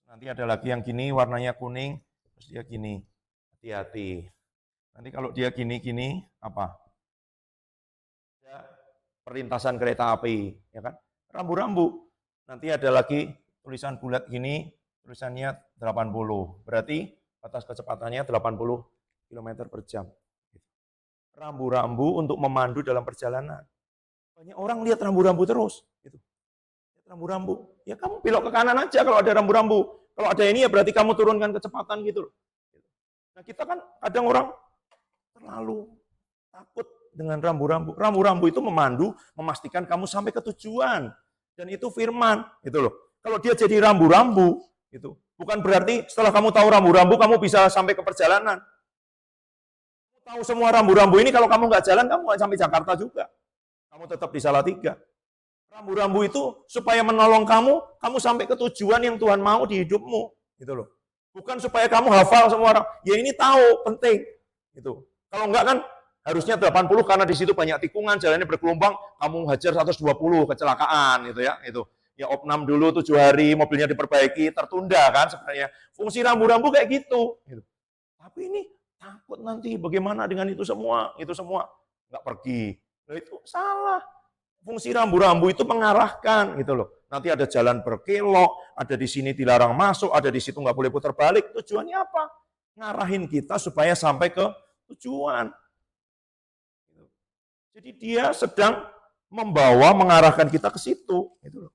Nanti ada lagi yang gini, warnanya kuning, terus dia gini. Hati-hati. Nanti kalau dia gini-gini, apa? Ya, perlintasan kereta api, ya kan? Rambu-rambu. Nanti ada lagi tulisan bulat gini, tulisannya 80. Berarti batas kecepatannya 80 km per jam. Rambu-rambu untuk memandu dalam perjalanan. Banyak orang lihat rambu-rambu terus. Gitu. Rambu-rambu. Ya kamu belok ke kanan aja kalau ada rambu-rambu. Kalau ada ini ya berarti kamu turunkan kecepatan gitu loh. Nah kita kan kadang orang terlalu takut dengan rambu-rambu. Rambu-rambu itu memandu, memastikan kamu sampai ke tujuan. Dan itu firman, gitu loh. Kalau dia jadi rambu-rambu, itu bukan berarti setelah kamu tahu rambu-rambu, kamu bisa sampai ke perjalanan. Kamu tahu semua rambu-rambu ini, kalau kamu nggak jalan, kamu nggak sampai Jakarta juga. Kamu tetap di Salatiga. Rambu-rambu itu supaya menolong kamu sampai ke tujuan yang Tuhan mau di hidupmu, gitu loh. Bukan supaya kamu hafal semua orang. Ya ini tahu, penting. Gitu. Kalau enggak kan harusnya 80 karena di situ banyak tikungan, jalannya bergelombang, kamu hajar 120, kecelakaan gitu ya. Itu. Ya opnam dulu 7 hari, mobilnya diperbaiki, tertunda kan sebenarnya. Fungsi rambu-rambu kayak gitu. Tapi ini takut nanti bagaimana dengan itu semua nggak pergi. Nah, itu salah. Fungsi rambu-rambu itu mengarahkan gitu loh. Nanti ada jalan berkelok, ada di sini dilarang masuk, ada di situ nggak boleh putar balik. Tujuannya apa? Ngarahin kita supaya sampai ke tujuan. Jadi dia sedang membawa, mengarahkan kita ke situ. Gitu loh.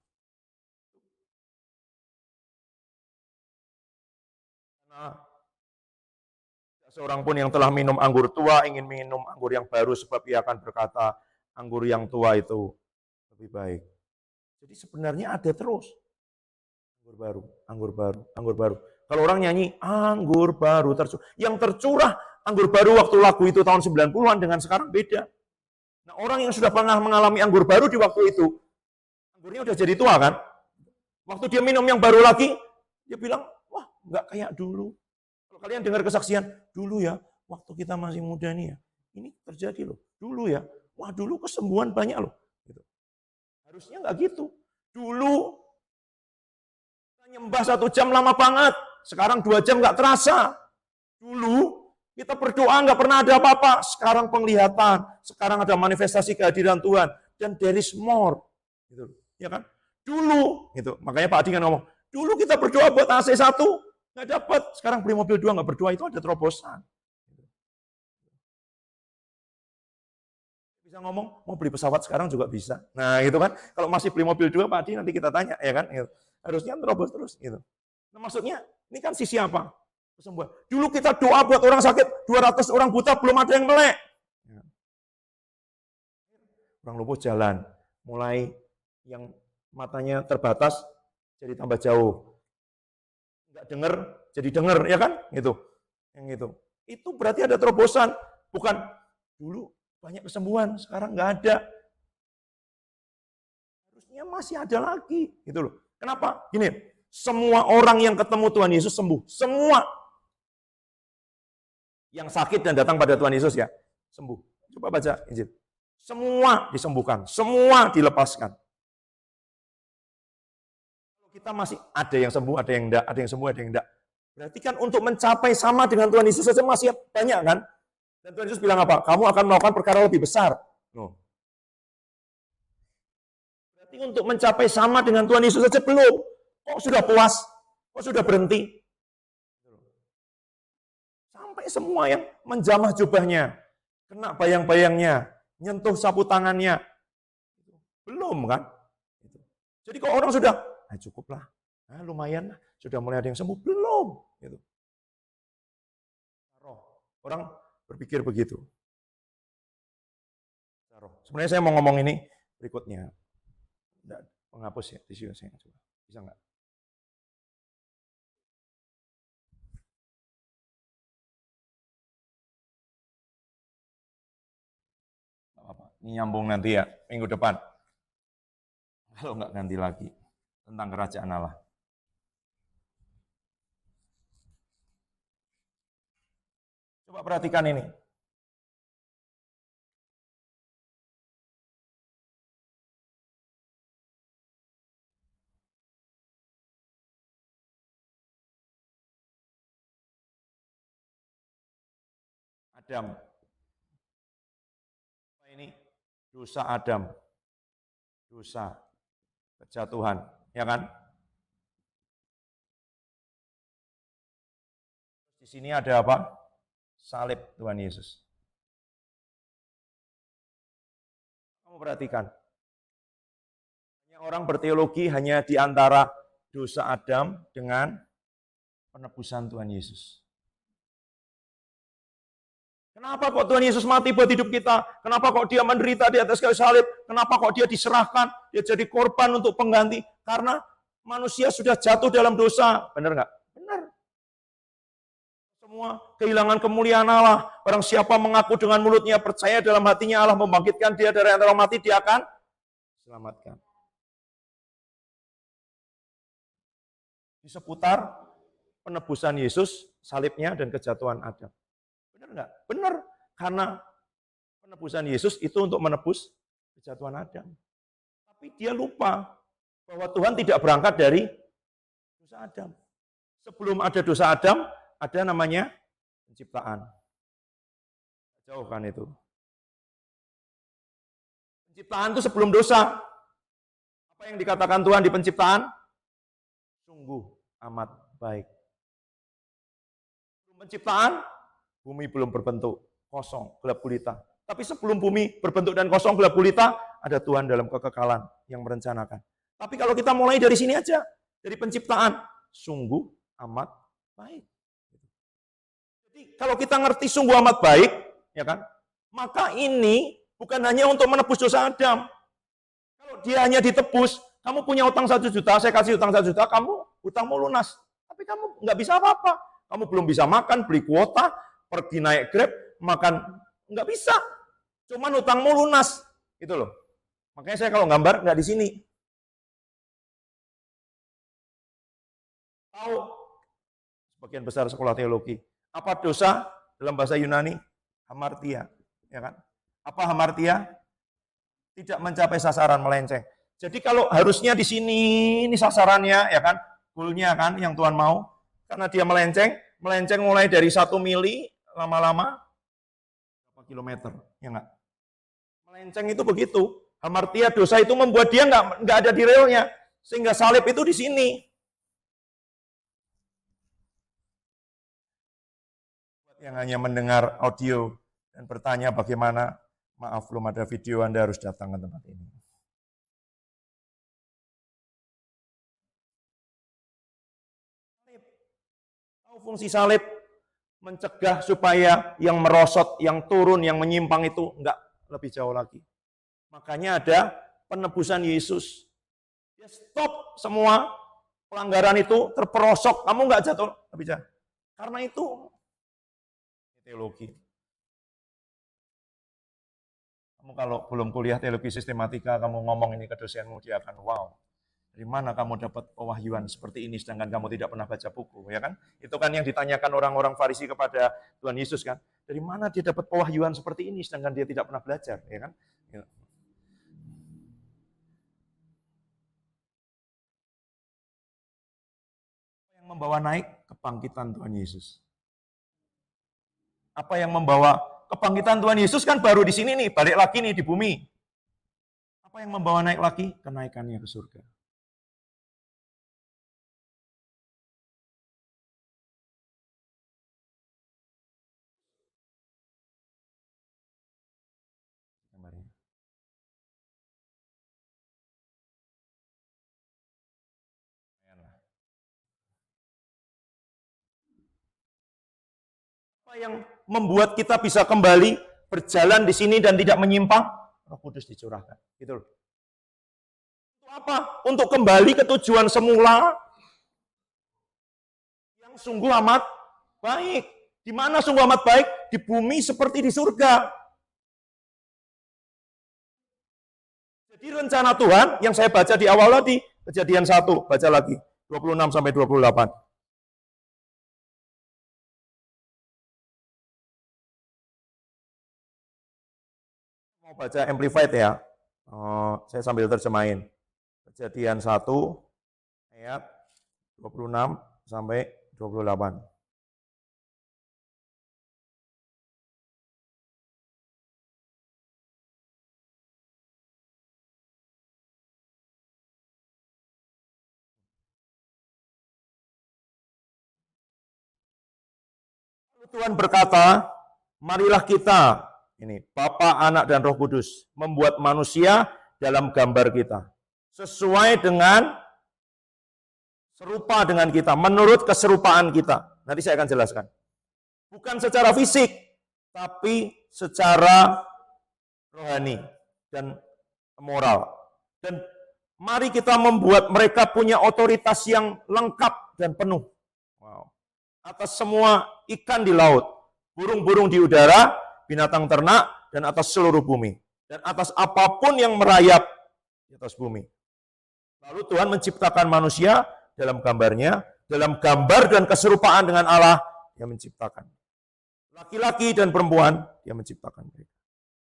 Nah, seorang pun yang telah minum anggur tua ingin minum anggur yang baru sebab ia akan berkata anggur yang tua itu lebih baik. Jadi sebenarnya ada terus. Anggur baru, anggur baru, anggur baru. Kalau orang nyanyi, anggur baru tercurah. Yang tercurah anggur baru waktu lagu itu tahun 90-an dengan sekarang beda. Nah orang yang sudah pernah mengalami anggur baru di waktu itu, anggurnya udah jadi tua kan? Waktu dia minum yang baru lagi, dia bilang, wah nggak kayak dulu. Kalau kalian dengar kesaksian, dulu ya, waktu kita masih muda nih ya, ini terjadi loh. Dulu ya, wah dulu kesembuhan banyak loh. Harusnya nggak gitu. Dulu nyembah 1 jam lama banget, sekarang 2 jam nggak terasa. Dulu kita berdoa nggak pernah ada apa-apa, sekarang penglihatan, sekarang ada manifestasi kehadiran Tuhan, dan there is more, gitu, ya kan? Dulu, gitu. Makanya Pak Adi kan ngomong, dulu kita berdoa buat AC 1 nggak dapat, sekarang beli mobil 2 nggak berdoa, itu ada terobosan. Bisa ngomong, mau beli pesawat sekarang juga bisa. Nah gitu kan, kalau masih beli mobil 2 Pak Adi nanti kita tanya, ya kan? Harusnya terobos terus. Gitu. Nah maksudnya, ini kan sisi apa? Kesembuhan. Dulu kita doa buat orang sakit, 200 orang buta belum ada yang melek. Orang lumpuh jalan, mulai yang matanya terbatas jadi tambah jauh. Nggak dengar, jadi dengar, ya kan? Gitu. Yang itu. Itu berarti ada terobosan. Bukan dulu banyak kesembuhan, sekarang nggak ada. Harusnya masih ada lagi, gitu loh. Kenapa? Gini, semua orang yang ketemu Tuhan Yesus sembuh. Semua yang sakit dan datang pada Tuhan Yesus ya, sembuh. Coba baca Injil. Semua disembuhkan, semua dilepaskan. Kalau kita masih ada yang sembuh, ada yang enggak, ada yang sembuh, ada yang enggak. Berarti kan untuk mencapai sama dengan Tuhan Yesus saja masih banyak kan? Dan Tuhan Yesus bilang apa? Kamu akan melakukan perkara lebih besar. Loh. Berarti untuk mencapai sama dengan Tuhan Yesus saja belum. Kok sudah puas? Kok sudah berhenti? Sampai semua yang menjamah jubahnya, kena bayang-bayangnya, nyentuh sapu tangannya. Belum kan? Jadi kalau orang sudah, cukuplah, lumayan, sudah mulai ada yang sembuh. Belum. Gitu. Orang berpikir begitu. Sebenarnya saya mau ngomong ini berikutnya. Penghapus ya, tisu saya coba. Bisa nggak? Apa? Ini nyambung nanti ya, minggu depan. Kalau nggak ganti lagi. Tentang kerajaan Allah. Coba perhatikan ini. Adam. Ini dosa Adam. Dosa, kejatuhan, ya kan? Di sini ada apa? Salib Tuhan Yesus. Kamu perhatikan. Orang berteologi hanya di antara dosa Adam dengan penebusan Tuhan Yesus. Kenapa kok Tuhan Yesus mati buat hidup kita? Kenapa kok dia menderita di atas kayu salib? Kenapa kok dia diserahkan? Dia jadi korban untuk pengganti. Karena manusia sudah jatuh dalam dosa. Benar nggak? Benar. Semua kehilangan kemuliaan Allah. Barang siapa mengaku dengan mulutnya, percaya dalam hatinya Allah membangkitkan dia dari antara mati, dia akan selamatkan. Di seputar penebusan Yesus, salibnya dan kejatuhan Adam. Benar nggak? Benar. Karena penebusan Yesus itu untuk menebus kejatuhan Adam. Tapi dia lupa bahwa Tuhan tidak berangkat dari dosa Adam. Sebelum ada dosa Adam, ada namanya penciptaan. Jauh kan itu. Penciptaan itu sebelum dosa. Apa yang dikatakan Tuhan di penciptaan? Sungguh amat baik. Sebelum penciptaan, bumi belum berbentuk, kosong, gelap gulita. Tapi sebelum bumi berbentuk dan kosong, gelap gulita, ada Tuhan dalam kekekalan yang merencanakan. Tapi kalau kita mulai dari sini aja, dari penciptaan, sungguh amat baik. Jadi kalau kita ngerti sungguh amat baik, ya kan? Maka ini bukan hanya untuk menebus dosa Adam. Kalau dia hanya ditebus, kamu punya utang 1 juta, saya kasih utang 1 juta, kamu utangmu lunas. Tapi kamu nggak bisa apa-apa. Kamu belum bisa makan, beli kuota, pergi naik Grab, makan, nggak bisa. Cuman utangmu lunas. Gitu loh. Makanya saya kalau gambar, nggak di sini. Tahu sebagian besar sekolah teologi. Apa dosa dalam bahasa Yunani? Hamartia. Ya kan? Apa hamartia? Tidak mencapai sasaran, melenceng. Jadi kalau harusnya di sini, ini sasarannya, ya kan? Goalnya kan, yang Tuhan mau. Karena dia melenceng mulai dari 1 mili, lama-lama berapa kilometer, ya enggak? Melenceng itu begitu. Hamartia dosa itu membuat dia enggak ada di relnya, sehingga salib itu di sini. Buat yang hanya mendengar audio dan bertanya bagaimana, maaf belum ada video, Anda harus datang ke tempat ini. Tahu fungsi salib? Mencegah supaya yang merosot, yang turun, yang menyimpang itu enggak lebih jauh lagi. Makanya ada penebusan Yesus. Dia stop semua pelanggaran itu, terperosok, kamu enggak jatuh lebih jauh. Karena itu teologi. Kamu kalau belum kuliah teologi sistematika, kamu ngomong ini ke dosenmu, dia akan wow. Dari mana kamu dapat pewahyuan seperti ini sedangkan kamu tidak pernah baca buku, ya kan? Itu kan yang ditanyakan orang-orang Farisi kepada Tuhan Yesus kan. Dari mana dia dapat pewahyuan seperti ini sedangkan dia tidak pernah belajar, ya kan? Apa yang membawa naik? Kebangkitan Tuhan Yesus. Apa yang membawa kebangkitan Tuhan Yesus kan baru di sini nih, balik lagi nih di bumi. Apa yang membawa naik lagi? Kenaikannya ke surga. Apa yang membuat kita bisa kembali berjalan di sini dan tidak menyimpang? Roh Kudus dicurahkan. Gitu loh. Untuk apa? Untuk kembali ke tujuan semula yang sungguh amat baik. Di mana sungguh amat baik? Di bumi seperti di surga. Jadi rencana Tuhan yang saya baca di awal tadi, Kejadian 1, baca lagi, 26 sampai 28. Baca Amplified ya. Saya sambil terjemahin. Kejadian 1 ayat 26 sampai 28. Tuhan berkata, marilah kita, ini Bapa, Anak, dan Roh Kudus, membuat manusia dalam gambar kita. Sesuai dengan, serupa dengan kita, menurut keserupaan kita. Nanti saya akan jelaskan. Bukan secara fisik, tapi secara rohani dan moral. Dan mari kita membuat mereka punya otoritas yang lengkap dan penuh. Wow. Atas semua ikan di laut, burung-burung di udara, binatang ternak, dan atas seluruh bumi. Dan atas apapun yang merayap di atas bumi. Lalu Tuhan menciptakan manusia dalam gambarnya, dalam gambar dan keserupaan dengan Allah, Dia menciptakan. Laki-laki dan perempuan, Dia menciptakan mereka.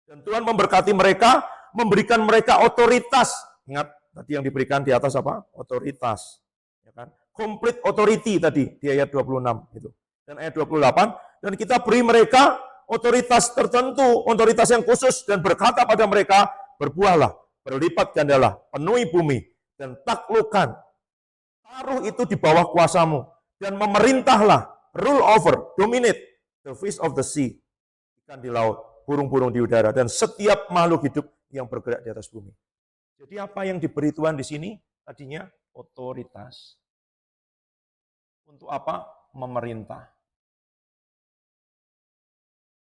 Dan Tuhan memberkati mereka, memberikan mereka otoritas. Ingat, tadi yang diberikan di atas apa? Otoritas. Ya kan? Complete authority tadi di ayat 26 itu. Dan ayat 28, dan kita beri mereka otoritas tertentu, otoritas yang khusus, dan berkata pada mereka, berbuahlah, berlipat gandalah, penuhi bumi, dan taklukkan. Taruh itu di bawah kuasamu, dan memerintahlah, rule over, dominate, the fish of the sea, ikan di laut, burung-burung di udara, dan setiap makhluk hidup yang bergerak di atas bumi. Jadi apa yang diberi Tuhan di sini? Tadinya otoritas. Untuk apa? Memerintah.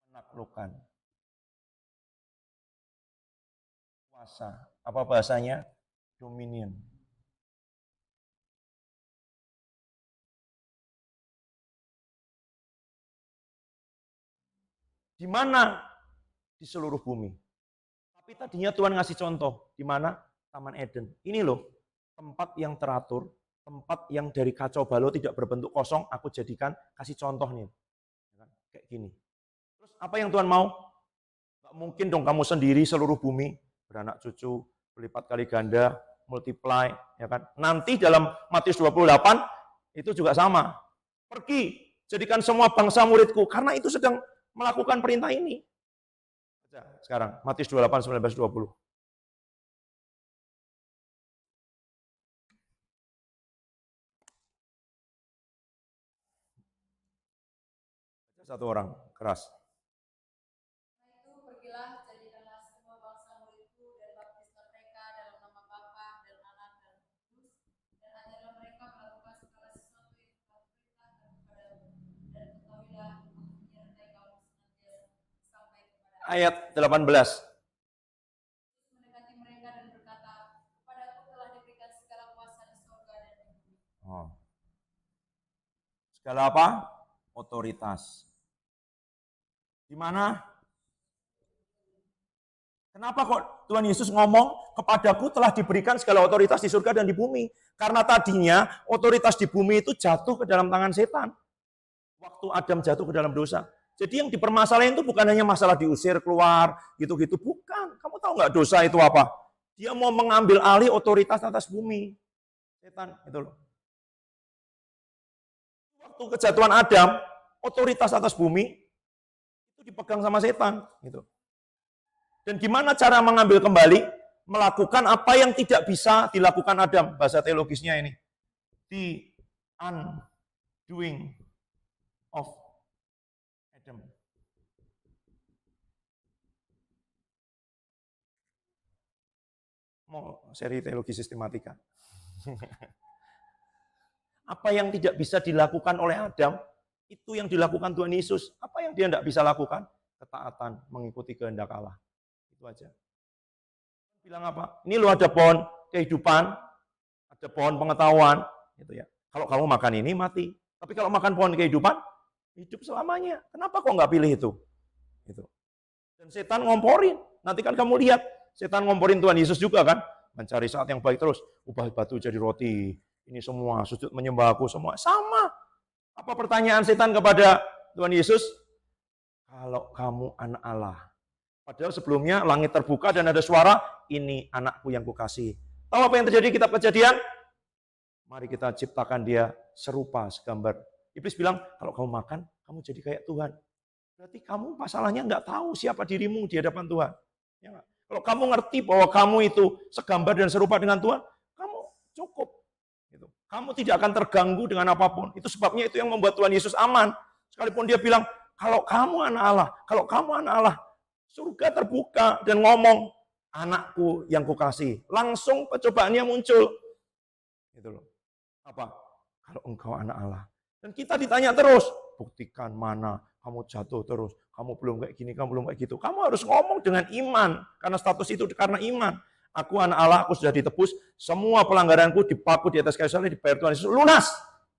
Menaklukkan. Kuasa. Apa bahasanya? Dominion. Di mana? Di seluruh bumi. Tapi tadinya Tuhan ngasih contoh. Di mana? Taman Eden. Ini loh, tempat yang teratur, tempat yang dari kacau balau tidak berbentuk kosong, aku jadikan, kasih contoh nih. Kayak gini. Terus apa yang Tuhan mau? Gak mungkin dong kamu sendiri seluruh bumi, beranak cucu, berlipat kali ganda, multiply, ya kan? Nanti dalam Matius 28, itu juga sama. Pergi, jadikan semua bangsa muridku, karena itu sedang melakukan perintah ini. Sekarang, Matius 28, 19, 20. Satu orang, keras. Itu pergilah, jadikanlah semua bangsa muridku dan baptislah mereka dalam nama Bapa dan Anak dan Roh Kudus, dan ajarlah mereka melakukan segala sesuatu yang telah kuperintahkan kepadamu, dan ketahuilah aku menyertai kamu senantiasa sampai kepada Ayat 18. mendekati mereka dan berkata, kepadaku telah diberikan segala kuasa di surga dan di bumi. Segala apa? Otoritas. Di mana? Kenapa kok Tuhan Yesus ngomong, kepadaku telah diberikan segala otoritas di surga dan di bumi? Karena tadinya otoritas di bumi itu jatuh ke dalam tangan setan. Waktu Adam jatuh ke dalam dosa. Jadi yang dipermasalahin itu bukan hanya masalah diusir keluar, gitu-gitu. Bukan. Kamu tahu nggak dosa itu apa? Dia mau mengambil alih otoritas atas bumi. Setan, itu loh. Waktu kejatuhan Adam, otoritas atas bumi itu dipegang sama setan, gitu. Dan gimana cara mengambil kembali? Melakukan apa yang tidak bisa dilakukan Adam. Bahasa teologisnya ini. The undoing of Adam. Mau seri teologi sistematika. Apa yang tidak bisa dilakukan oleh Adam, itu yang dilakukan Tuhan Yesus. Apa yang dia tidak bisa lakukan? Ketaatan, mengikuti kehendak Allah. Itu aja. Bilang apa? Ini lo ada pohon kehidupan, ada pohon pengetahuan, gitu ya. Kalau kamu makan ini mati. Tapi kalau makan pohon kehidupan, hidup selamanya. Kenapa kok nggak pilih itu? Gitu. Dan setan ngomporin. Nanti kan kamu lihat, setan ngomporin Tuhan Yesus juga kan. Mencari saat yang baik terus. Ubah batu jadi roti. Ini semua sujud menyembah aku semua. Sama. Apa pertanyaan setan kepada Tuhan Yesus? Kalau kamu anak Allah, Padahal sebelumnya langit terbuka dan ada suara, ini anakku yang kukasihi. Tahu apa yang terjadi kitab Kejadian? Mari kita ciptakan dia serupa segambar. Iblis bilang, kalau kamu makan, kamu jadi kayak Tuhan. Berarti kamu masalahnya nggak tahu siapa dirimu di hadapan Tuhan. Ya nggak? Kalau kamu ngerti bahwa kamu itu segambar dan serupa dengan Tuhan, kamu cukup. Gitu. Kamu tidak akan terganggu dengan apapun. Itu sebabnya itu yang membuat Tuhan Yesus aman. Sekalipun dia bilang, kalau kamu anak Allah, kalau kamu anak Allah, surga terbuka dan ngomong, anakku yang kukasihi. Langsung percobaannya muncul. Gitu loh. Apa? Kalau engkau anak Allah. Dan kita ditanya terus, buktikan mana kamu jatuh terus, kamu belum kayak gini, kamu belum kayak gitu. Kamu harus ngomong dengan iman, karena status itu karena iman. Aku anak Allah, aku sudah ditebus, semua pelanggaranku dipaku di atas kayu salib, dibayar Tuhan Yesus, lunas.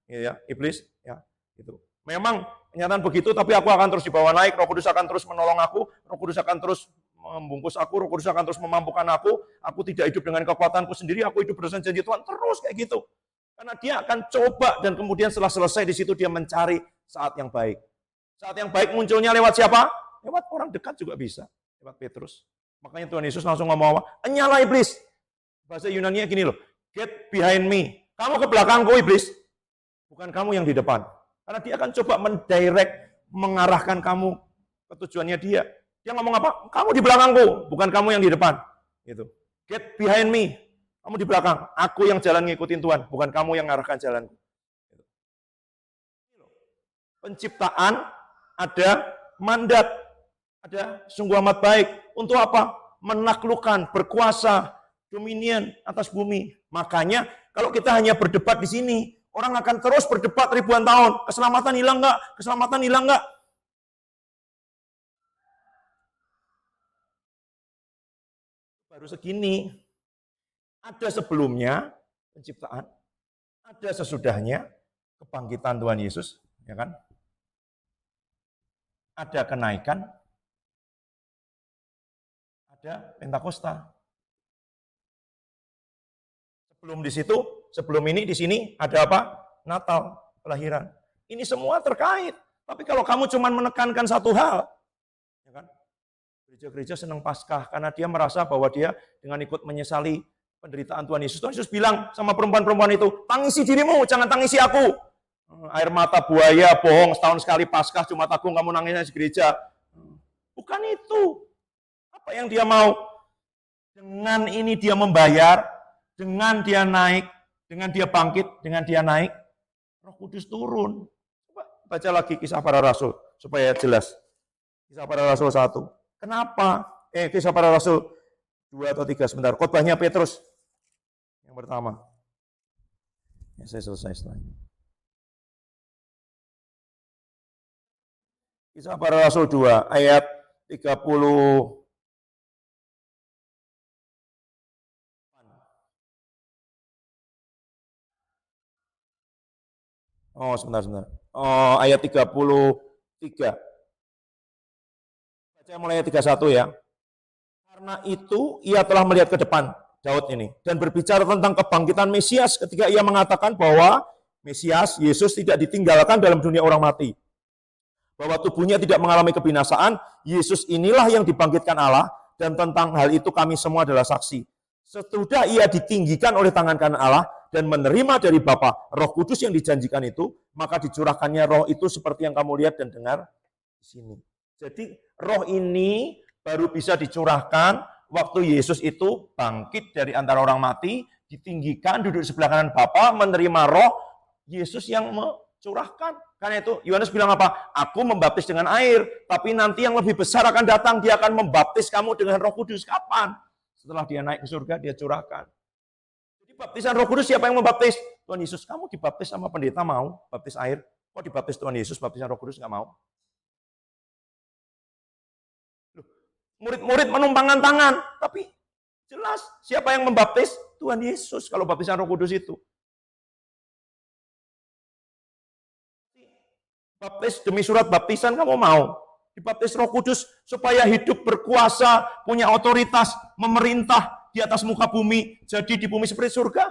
Ya, iblis, ya, gitu. Memang kenyataan begitu, tapi aku akan terus dibawa naik, Roh Kudus akan terus menolong aku, Roh Kudus akan terus membungkus aku, Roh Kudus akan terus memampukan aku tidak hidup dengan kekuatanku sendiri, aku hidup berdasarkan janji Tuhan, terus kayak gitu. Karena dia akan coba dan kemudian setelah selesai di situ dia mencari saat yang baik. Saat yang baik munculnya lewat siapa? Lewat orang dekat juga bisa. Lewat Petrus. Makanya Tuhan Yesus langsung ngomong apa? Enyala iblis. Bahasa Yunani gini loh. Get behind me. Kamu ke belakangku iblis. Bukan kamu yang di depan. Karena dia akan coba mendirect, mengarahkan kamu ke tujuannya dia. Dia ngomong apa? Kamu di belakangku. Bukan kamu yang di depan. Gitu. Get behind me. Kamu di belakang. Aku yang jalan ngikutin Tuhan. Bukan kamu yang mengarahkan jalanku. Penciptaan ada mandat, ada sungguh amat baik. Untuk apa? Menaklukkan, berkuasa, dominion atas bumi. Makanya kalau kita hanya berdebat di sini, orang akan terus berdebat ribuan tahun. Keselamatan hilang nggak? Keselamatan hilang nggak? Baru segini. Ada sebelumnya penciptaan, ada sesudahnya kebangkitan Tuhan Yesus, ya kan? Ada kenaikan, ada Pentakosta. Sebelum di situ, sebelum ini di sini ada apa? Natal, kelahiran. Ini semua terkait. Tapi kalau kamu cuma menekankan satu hal, ya kan? Gereja-gereja senang Paskah karena dia merasa bahwa dia dengan ikut menyesali penderitaan Tuhan Yesus. Tuhan Yesus bilang sama perempuan-perempuan itu, tangisi dirimu, jangan tangisi aku. Air mata buaya, bohong, setahun sekali Paskah, cuma agung kamu nangis di gereja. Bukan itu. Apa yang dia mau? Dengan ini dia membayar, dengan dia naik, dengan dia bangkit, dengan dia naik, Roh Kudus turun. Coba baca lagi Kisah Para Rasul, supaya jelas. Kisah Para Rasul 1. Kenapa? Kisah Para Rasul 2 atau 3 sebentar. Khotbahnya Petrus. Yang pertama. Ya, saya selesai setelah ini. Kisah Para Rasul 2 ayat 30. Oh, sebentar. Oh, ayat 33. Baca mulai ayat 31 ya. Karena itu ia telah melihat ke depan, Daud ini, dan berbicara tentang kebangkitan Mesias ketika ia mengatakan bahwa Mesias, Yesus tidak ditinggalkan dalam dunia orang mati. Bahwa tubuhnya tidak mengalami kebinasaan, Yesus inilah yang dibangkitkan Allah, dan tentang hal itu kami semua adalah saksi. Sesudah ia ditinggikan oleh tangan kanan Allah, dan menerima dari Bapa Roh Kudus yang dijanjikan itu, maka dicurahkannya roh itu seperti yang kamu lihat dan dengar di sini. Jadi roh ini baru bisa dicurahkan waktu Yesus itu bangkit dari antara orang mati, ditinggikan, duduk di sebelah kanan Bapa, menerima roh, Yesus yang mencurahkan. Karena itu Yohanes bilang apa? Aku membaptis dengan air, tapi nanti yang lebih besar akan datang, dia akan membaptis kamu dengan Roh Kudus. Kapan? Setelah dia naik ke surga, dia curahkan. Jadi baptisan Roh Kudus siapa yang membaptis? Tuhan Yesus. Kamu dibaptis sama pendeta mau baptis air? Kok dibaptis Tuhan Yesus, baptisan Roh Kudus nggak mau? Murid-murid menumpangkan tangan, tapi jelas siapa yang membaptis? Tuhan Yesus kalau baptisan Roh Kudus itu. Baptis demi surat baptisan kamu mau? Dibaptis Roh Kudus supaya hidup berkuasa, punya otoritas, memerintah di atas muka bumi, jadi di bumi seperti surga?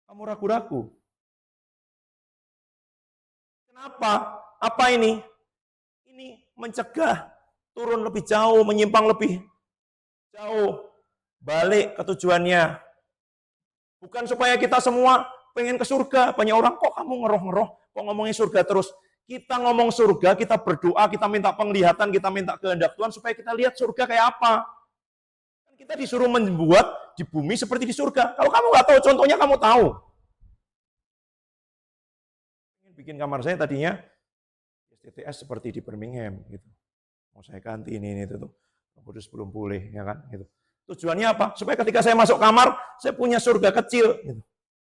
Kamu ragu-ragu. Kenapa? Apa ini? Ini mencegah turun lebih jauh, menyimpang lebih jauh, balik ke tujuannya. Bukan supaya kita semua pengen ke surga. Banyak orang, kok kamu ngeroh-ngeroh, kok ngomongin surga terus. Kita ngomong surga, kita berdoa, kita minta penglihatan, kita minta kehendak Tuhan supaya kita lihat surga kayak apa. Kita disuruh membuat di bumi seperti di surga. Kalau kamu nggak tahu, contohnya kamu tahu. Bikin kamar saya tadinya STTS seperti di Birmingham gitu. Mau saya ganti ini itu tuh. Kudus belum pulih ya kan gitu. Tujuannya apa? Supaya ketika saya masuk kamar, saya punya surga kecil gitu.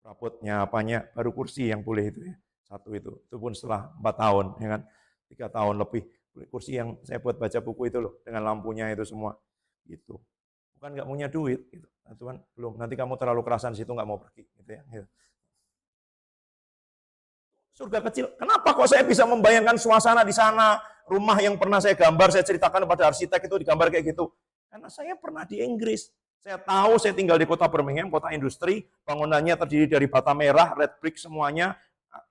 Rapotnya apanya, baru kursi yang boleh itu ya. Satu itu pun setelah 4 tahun ya kan. 3 tahun lebih. Kursi yang saya buat baca buku itu loh dengan lampunya itu semua gitu. Bukan nggak punya duit gitu. Nah, Tuhan belum, nanti kamu terlalu kerasan di situ nggak mau pergi gitu ya. Gitu. Surga kecil. Kenapa kok saya bisa membayangkan suasana di sana? Rumah yang pernah saya gambar, saya ceritakan kepada arsitek itu digambar kayak gitu. Karena saya pernah di Inggris. Saya tahu saya tinggal di kota Birmingham, kota industri. Bangunannya terdiri dari bata merah, red brick semuanya.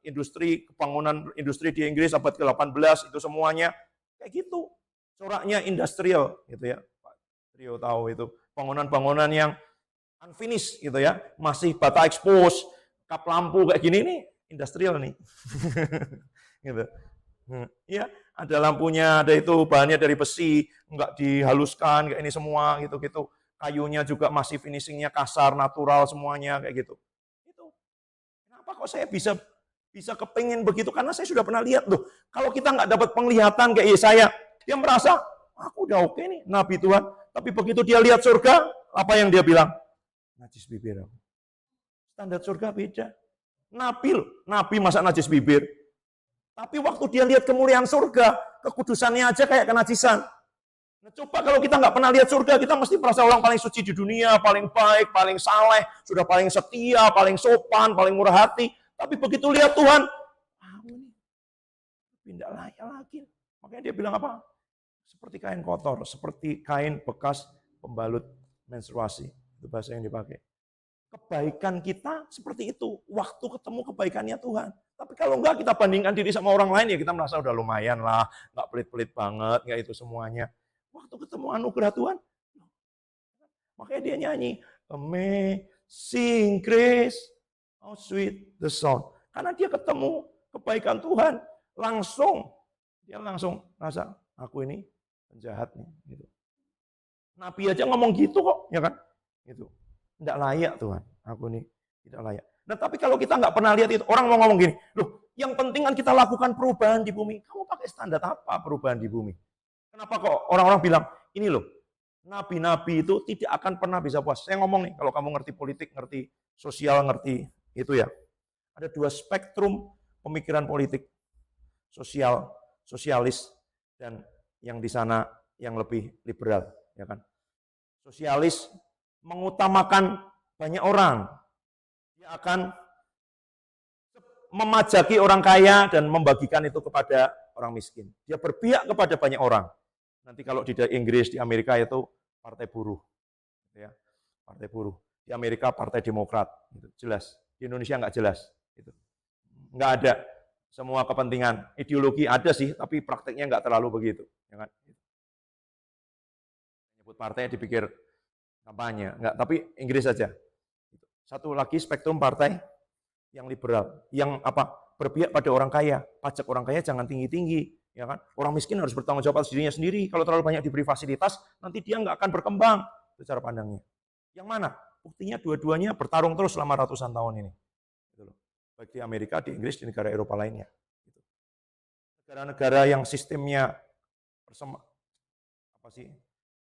Industri, bangunan industri di Inggris abad ke-18 itu semuanya. Kayak gitu. Coraknya industrial gitu ya. Pak Trio tahu itu. Bangunan-bangunan yang unfinished gitu ya. Masih bata expose, kap lampu kayak gini nih. Industrial nih. Gitu. Ya, ada lampunya, ada itu bahannya dari besi, enggak dihaluskan kayak ini semua gitu-gitu. Kayunya juga masih finishingnya kasar, natural semuanya kayak gitu. Itu. Kenapa kok saya bisa kepengin begitu? Karena saya sudah pernah lihat loh. Kalau kita nggak dapat penglihatan kayak Yesaya, dia merasa aku udah oke nih, nabi Tuhan. Tapi begitu dia lihat surga, apa yang dia bilang? Najis bibir aku. Standar surga beda. Nabi masa najis bibir. Tapi waktu dia lihat kemuliaan surga, kekudusannya aja kayak kenajisan. Nah, coba kalau kita nggak pernah lihat surga, kita mesti merasa orang paling suci di dunia, paling baik, paling saleh, sudah paling setia, paling sopan, paling murah hati. Tapi begitu lihat Tuhan, ini tidak layak lagi. Makanya dia bilang apa? Seperti kain kotor, seperti kain bekas pembalut menstruasi. Itu bahasa yang dipakai. Kebaikan kita seperti itu. Waktu ketemu kebaikannya Tuhan. Tapi kalau enggak kita bandingkan diri sama orang lain, ya kita merasa udah lumayan lah. Enggak pelit-pelit banget, enggak itu semuanya. Waktu ketemu anugerah Tuhan, makanya dia nyanyi, Amazing Grace, how sweet the sound. Karena dia ketemu kebaikan Tuhan, dia langsung rasa, aku ini penjahat nih. Gitu. Nabi aja ngomong gitu kok, ya kan? Gitu. Tidak layak Tuhan, aku ini tidak layak. Nah tapi kalau kita nggak pernah lihat itu, orang mau ngomong gini, loh yang penting kan kita lakukan perubahan di bumi. Kamu pakai standar apa perubahan di bumi? Kenapa kok orang-orang bilang, ini loh, nabi-nabi itu tidak akan pernah bisa puas. Saya ngomong nih, kalau kamu ngerti politik, ngerti sosial, ngerti itu ya. Ada 2 spektrum pemikiran politik, sosialis, dan yang di sana yang lebih liberal, ya kan. Sosialis mengutamakan banyak orang. Dia akan memajaki orang kaya dan membagikan itu kepada orang miskin. Dia berpihak kepada banyak orang. Nanti kalau di Inggris, di Amerika itu partai buruh. Ya, partai buruh. Di Amerika partai demokrat. Gitu. Jelas. Di Indonesia nggak jelas. Gitu. Nggak ada. Semua kepentingan. Ideologi ada sih, tapi prakteknya nggak terlalu begitu. Ya kan? Nyebut partai dipikir kampanye. Nggak, tapi Inggris saja. Satu lagi spektrum partai yang liberal. Yang apa? Berpihak pada orang kaya. Pajak orang kaya jangan tinggi-tinggi. Ya kan? Orang miskin harus bertanggung jawab atas dirinya sendiri. Kalau terlalu banyak diberi fasilitas, nanti dia nggak akan berkembang. Itu cara pandangnya. Yang mana? Buktinya dua-duanya bertarung terus selama ratusan tahun ini. Gitu loh. Baik di Amerika, di Inggris, di negara Eropa lainnya. Gitu. Negara-negara yang sistemnya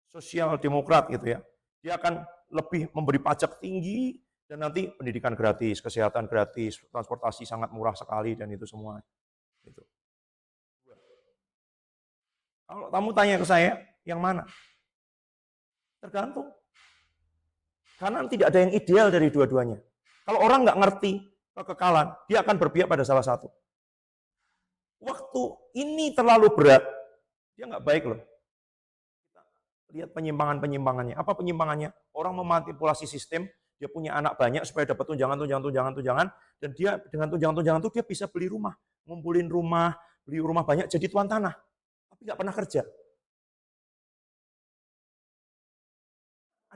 sosial demokrat gitu ya, dia akan lebih memberi pajak tinggi dan nanti pendidikan gratis, kesehatan gratis, transportasi sangat murah sekali dan itu semua. Gitu. Kalau kamu tanya ke saya, yang mana? Tergantung. Karena tidak ada yang ideal dari dua-duanya. Kalau orang nggak ngerti kekekalan, dia akan berpihak pada salah satu. Waktu ini terlalu berat, dia nggak baik loh. Kita lihat penyimpangan-penyimpangannya. Apa penyimpangannya? Orang memanipulasi sistem, dia punya anak banyak supaya dapat tunjangan, dan dia dengan tunjangan itu dia bisa beli rumah, ngumpulin rumah, beli rumah banyak, jadi tuan tanah. Tapi nggak pernah kerja.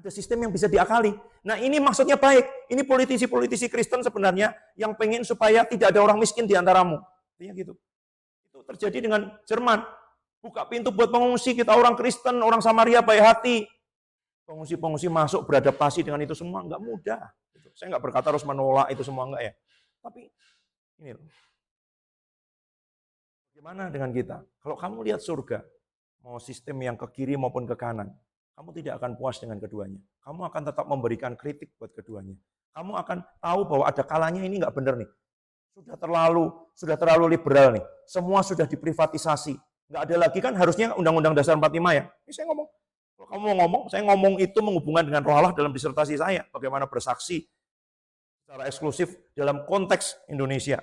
Ada sistem yang bisa diakali. Nah ini maksudnya baik. Ini politisi-politisi Kristen sebenarnya yang pengen supaya tidak ada orang miskin di antaramu. Artinya gitu. Itu terjadi dengan Jerman. Buka pintu buat pengungsi, kita orang Kristen, orang Samaria baik hati. Pengungsi-pengungsi masuk beradaptasi dengan itu semua, nggak mudah. Saya nggak berkata harus menolak itu semua, enggak ya. Tapi ini loh. Bagaimana dengan kita? Kalau kamu lihat surga, mau sistem yang ke kiri maupun ke kanan, kamu tidak akan puas dengan keduanya. Kamu akan tetap memberikan kritik buat keduanya. Kamu akan tahu bahwa ada kalanya ini nggak benar nih. Sudah terlalu liberal nih. Semua sudah diprivatisasi. Nggak ada lagi kan harusnya Undang-Undang Dasar 45 ya. Ini saya ngomong. Kalau kamu mau ngomong, saya ngomong itu menghubungkan dengan Roh Allah dalam disertasi saya. Bagaimana bersaksi secara eksklusif dalam konteks Indonesia.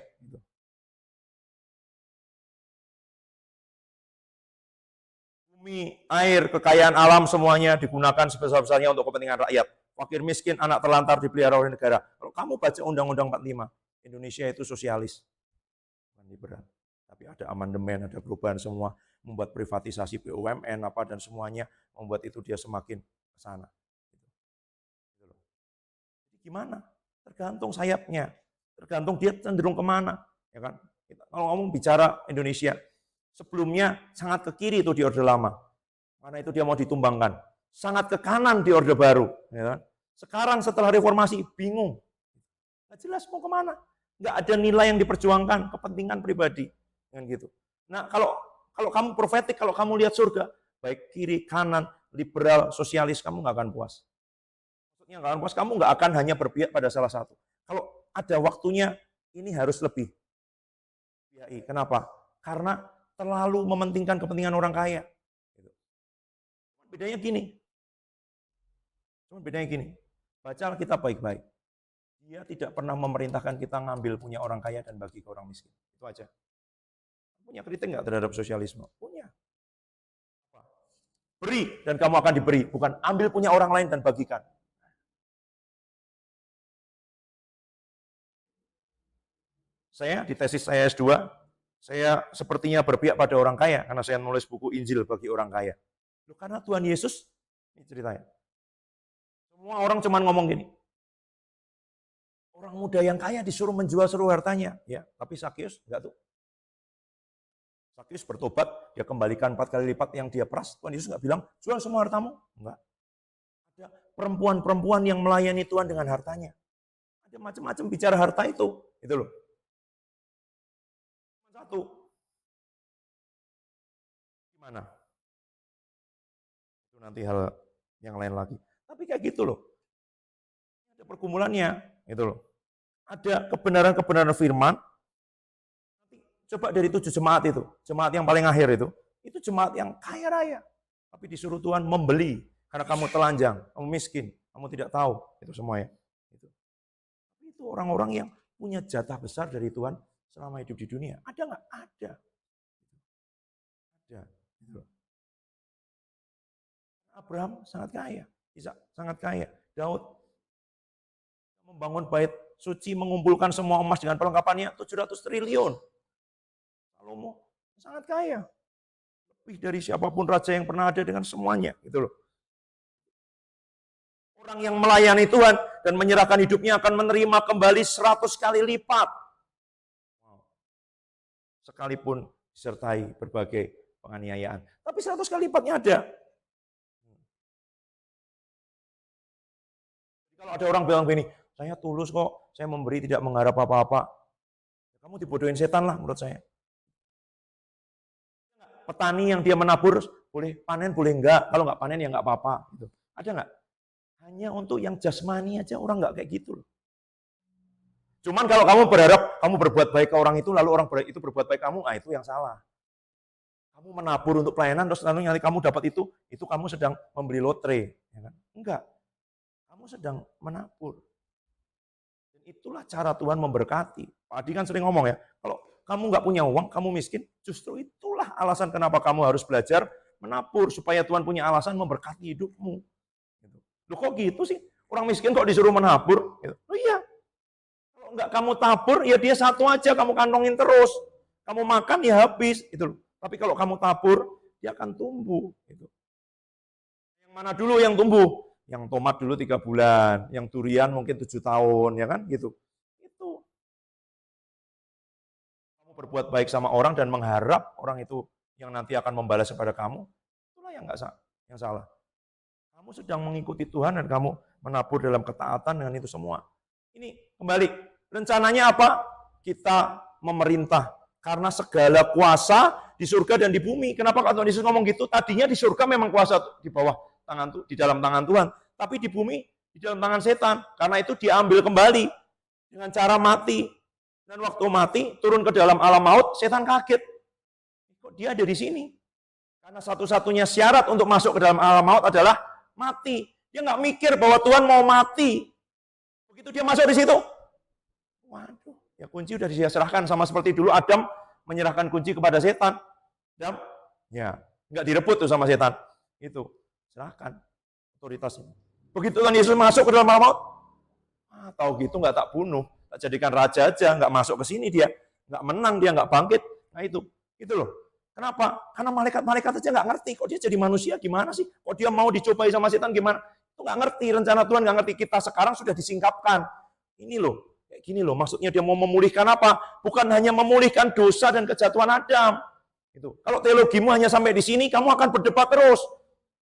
Bumi, air, kekayaan alam semuanya digunakan sebesar-besarnya untuk kepentingan rakyat. Fakir miskin, anak terlantar dipelihara oleh negara. Kalau kamu baca Undang-Undang 45, Indonesia itu sosialis. Bukan liberal. Tapi ada amandemen, ada perubahan semua. Membuat privatisasi BUMN apa dan semuanya. Membuat itu dia semakin ke sana. Gimana? Tergantung sayapnya. Tergantung dia cenderung kemana. Ya kan? Kalau ngomong bicara Indonesia, sebelumnya sangat ke kiri itu di Orde Lama. Karena itu dia mau ditumbangkan. Sangat ke kanan di Orde Baru. Ya kan? Sekarang setelah reformasi, bingung. Nggak jelas mau kemana. Nggak ada nilai yang diperjuangkan, kepentingan pribadi. Kan gitu. Nah kalau kamu profetik, kalau kamu lihat surga, baik kiri, kanan, liberal, sosialis, kamu nggak akan puas. Maksudnya nggak akan puas, kamu nggak akan hanya berpihak pada salah satu. Kalau ada waktunya, ini harus lebih. Kenapa? Karena terlalu mementingkan kepentingan orang kaya. Bedanya gini. Baca kita baik-baik. Dia tidak pernah memerintahkan kita ngambil punya orang kaya dan bagi ke orang miskin. Itu aja. Punya kritik nggak terhadap sosialisme? Punya. Beri dan kamu akan diberi. Bukan ambil punya orang lain dan bagikan. Saya di tesis saya S2, saya sepertinya berpihak pada orang kaya karena saya nulis buku Injil bagi orang kaya. Loh, karena Tuhan Yesus, ini ceritanya. Semua orang cuma ngomong gini. Orang muda yang kaya disuruh menjual seluruh hartanya, ya. Tapi Sakeus enggak tuh. Sakeus bertobat, dia kembalikan 4 kali lipat yang dia peras. Tuhan Yesus enggak bilang, jual semua hartamu. Enggak. Ada perempuan-perempuan yang melayani Tuhan dengan hartanya. Ada macam-macam bicara harta itu loh. Satu. Gimana? Itu nanti hal yang lain lagi. Tapi kayak gitu loh. Ada pergumulannya, gitu loh. Ada kebenaran-kebenaran firman. Coba dari 7 jemaat itu, jemaat yang paling akhir itu jemaat yang kaya raya. Tapi disuruh Tuhan membeli, karena kamu telanjang, kamu miskin, kamu tidak tahu, itu semua ya. Itu orang-orang yang punya jatah besar dari Tuhan selama hidup di dunia. Ada nggak? Ada. Ada. Abraham sangat kaya, Ishak sangat kaya, Daud membangun bait suci, mengumpulkan semua emas dengan perlengkapannya 700 triliun. Salomo sangat kaya. Lebih dari siapapun raja yang pernah ada dengan semuanya, gitu loh. Orang yang melayani Tuhan dan menyerahkan hidupnya akan menerima kembali 100 kali lipat. Sekalipun disertai berbagai penganiayaan. Tapi 100 kali lipatnya ada. Kalau ada orang bilang begini, saya tulus kok, saya memberi tidak mengharap apa-apa. Kamu dibodohin setan lah menurut saya. Petani yang dia menabur, boleh panen, boleh enggak. Kalau enggak panen ya enggak apa-apa. Gitu. Ada enggak? Hanya untuk yang jasmani aja orang enggak kayak gitu loh. Cuman kalau kamu berharap kamu berbuat baik ke orang itu, lalu orang itu berbuat baik kamu, itu yang salah. Kamu menabur untuk pelayanan, terus lalu nanti kamu dapat itu kamu sedang membeli lotre. Ya kan? Enggak. Kamu sedang menabur. Dan itulah cara Tuhan memberkati. Pak Adi kan sering ngomong ya, kalau kamu nggak punya uang, kamu miskin, justru itulah alasan kenapa kamu harus belajar menabur, supaya Tuhan punya alasan memberkati hidupmu. Loh kok gitu sih? Orang miskin kok disuruh menabur? Oh iya. Kalau nggak kamu tabur, ya dia satu aja, kamu kantongin terus. Kamu makan, ya habis. Tapi kalau kamu tabur, dia akan tumbuh. Yang mana dulu yang tumbuh? Yang tomat dulu 3 bulan, yang durian mungkin 7 tahun, ya kan gitu. Itu. Kamu berbuat baik sama orang dan mengharap orang itu yang nanti akan membalas kepada kamu, itulah yang yang salah. Kamu sedang mengikuti Tuhan dan kamu menabur dalam ketaatan dengan itu semua. Ini kembali, rencananya apa? Kita memerintah. Karena segala kuasa di surga dan di bumi. Kenapa Tuhan Yesus ngomong gitu? Tadinya di surga memang kuasa di bawah tangan, di dalam tangan Tuhan. Tapi di bumi, di dalam tangan setan. Karena itu diambil kembali dengan cara mati. Dan waktu mati, turun ke dalam alam maut, setan kaget. Kok dia ada di sini? Karena satu-satunya syarat untuk masuk ke dalam alam maut adalah mati. Dia nggak mikir bahwa Tuhan mau mati. Begitu dia masuk di situ, waduh, ya kunci udah dia serahkan, sama seperti dulu Adam menyerahkan kunci kepada setan. Adam, ya nggak direbut tuh sama setan. Itu serahkan otoritasnya. Begitu Tuhan Yesus masuk ke dalam alam maut, tahu gitu nggak tak bunuh, tak jadikan raja aja, nggak masuk ke sini dia, nggak menang dia, nggak bangkit. Nah itu loh. Kenapa? Karena malaikat-malaikat aja nggak ngerti, kok dia jadi manusia gimana sih? Kok dia mau dicobai sama setan gimana? Itu nggak ngerti, rencana Tuhan nggak ngerti. Kita sekarang sudah disingkapkan. Ini loh, kayak gini loh, maksudnya dia mau memulihkan apa? Bukan hanya memulihkan dosa dan kejatuhan Adam. Itu. Kalau teologimu hanya sampai di sini, kamu akan berdebat terus.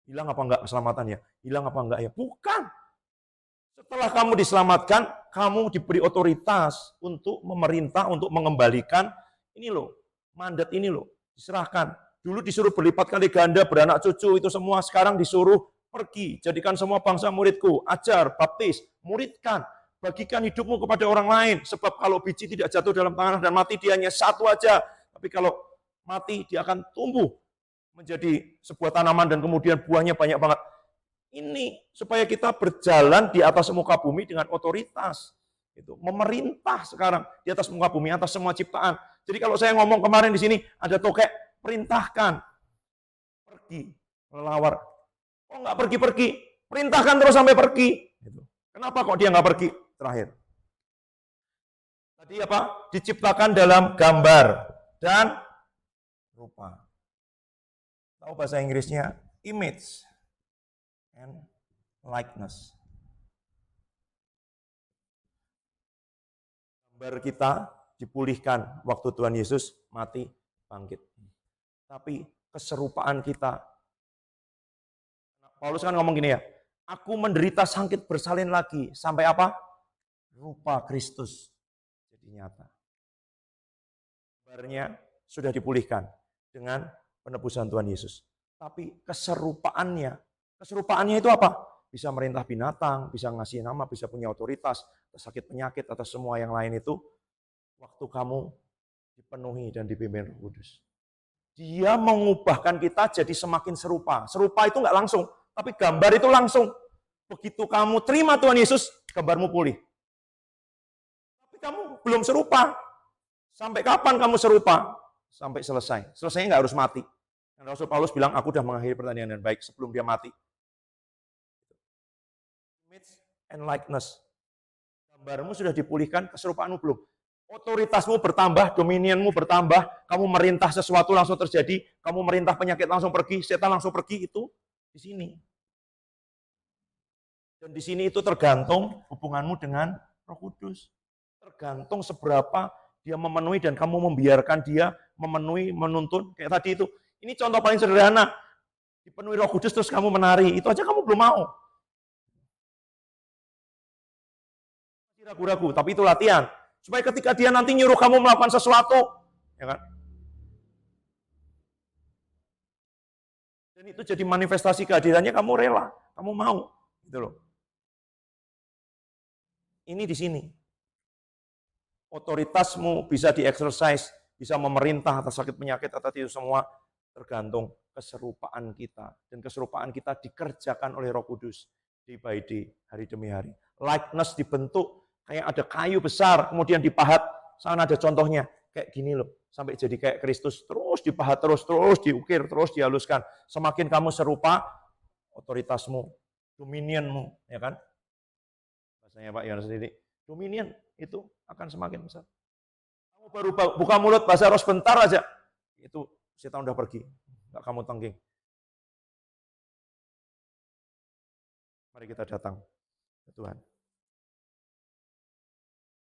Hilang apa enggak keselamatannya? Hilang apa enggak ya? Bukan. Setelah kamu diselamatkan, kamu diberi otoritas untuk memerintah, untuk mengembalikan. Ini loh, mandat ini loh. Diserahkan. Dulu disuruh berlipat kali ganda, beranak cucu, itu semua. Sekarang disuruh pergi, jadikan semua bangsa muridku, ajar, baptis, muridkan, bagikan hidupmu kepada orang lain. Sebab kalau biji tidak jatuh dalam tanah dan mati, dia hanya satu aja. Tapi kalau mati, dia akan tumbuh menjadi sebuah tanaman dan kemudian buahnya banyak banget. Ini supaya kita berjalan di atas muka bumi dengan otoritas. Itu memerintah sekarang di atas muka bumi, atas semua ciptaan. Jadi kalau saya ngomong kemarin di sini, ada tokek, perintahkan. Pergi, melawar. Oh nggak pergi-pergi, perintahkan terus sampai pergi. Kenapa kok dia nggak pergi? Terakhir. Tadi apa? Diciptakan dalam gambar dan rupa. Tahu bahasa Inggrisnya? Image and likeness. Gambar kita dipulihkan waktu Tuhan Yesus mati, bangkit. Tapi keserupaan kita, Paulus kan ngomong gini ya, aku menderita sakit bersalin lagi, sampai apa? Rupa Kristus jadi nyata. Gambarnya sudah dipulihkan dengan penebusan Tuhan Yesus. Tapi keserupaannya itu apa? Bisa merintah binatang, bisa ngasih nama, bisa punya otoritas, atas sakit penyakit, atas semua yang lain itu, waktu kamu dipenuhi dan dipimpin Roh Kudus. Dia mengubahkan kita jadi semakin serupa. Serupa itu nggak langsung, tapi gambar itu langsung. Begitu kamu terima Tuhan Yesus, gambarmu pulih. Tapi kamu belum serupa. Sampai kapan kamu serupa? Sampai selesai. Selesainya nggak harus mati. Dan Rasul Paulus bilang, aku sudah mengakhiri pertandingan dengan baik sebelum dia mati. Image and likeness. Gambarmu sudah dipulihkan, keserupaanmu belum. Otoritasmu bertambah, dominionmu bertambah, kamu merintah sesuatu langsung terjadi, kamu merintah penyakit langsung pergi, setan langsung pergi, itu di sini. Dan di sini itu tergantung hubunganmu dengan Roh Kudus. Tergantung seberapa dia memenuhi dan kamu membiarkan dia memenuhi, menuntun. Kayak tadi itu. Ini contoh paling sederhana. Dipenuhi Roh Kudus terus kamu menari. Itu aja kamu belum mau. Masih ragu-ragu, tapi itu latihan. Supaya ketika dia nanti nyuruh kamu melakukan sesuatu, ya kan? Dan itu jadi manifestasi kehadirannya, kamu rela, kamu mau, gitu loh. Ini di sini. Otoritasmu bisa di-exercise, bisa memerintah atas sakit penyakit, atas itu semua tergantung keserupaan kita. Dan keserupaan kita dikerjakan oleh Roh Kudus day by day, hari demi hari. Likeness dibentuk kayak ada kayu besar, kemudian dipahat. Sana ada contohnya, kayak gini loh, sampai jadi kayak Kristus, terus dipahat, terus diukir, terus dihaluskan. Semakin kamu serupa, otoritasmu, dominionmu, ya kan? Bahasanya Pak Yohanes sendiri, dominion itu akan semakin besar. Kamu baru buka mulut bahasa roh sebentar aja, itu setan udah pergi, nggak kamu tengking. Mari kita datang ke Tuhan.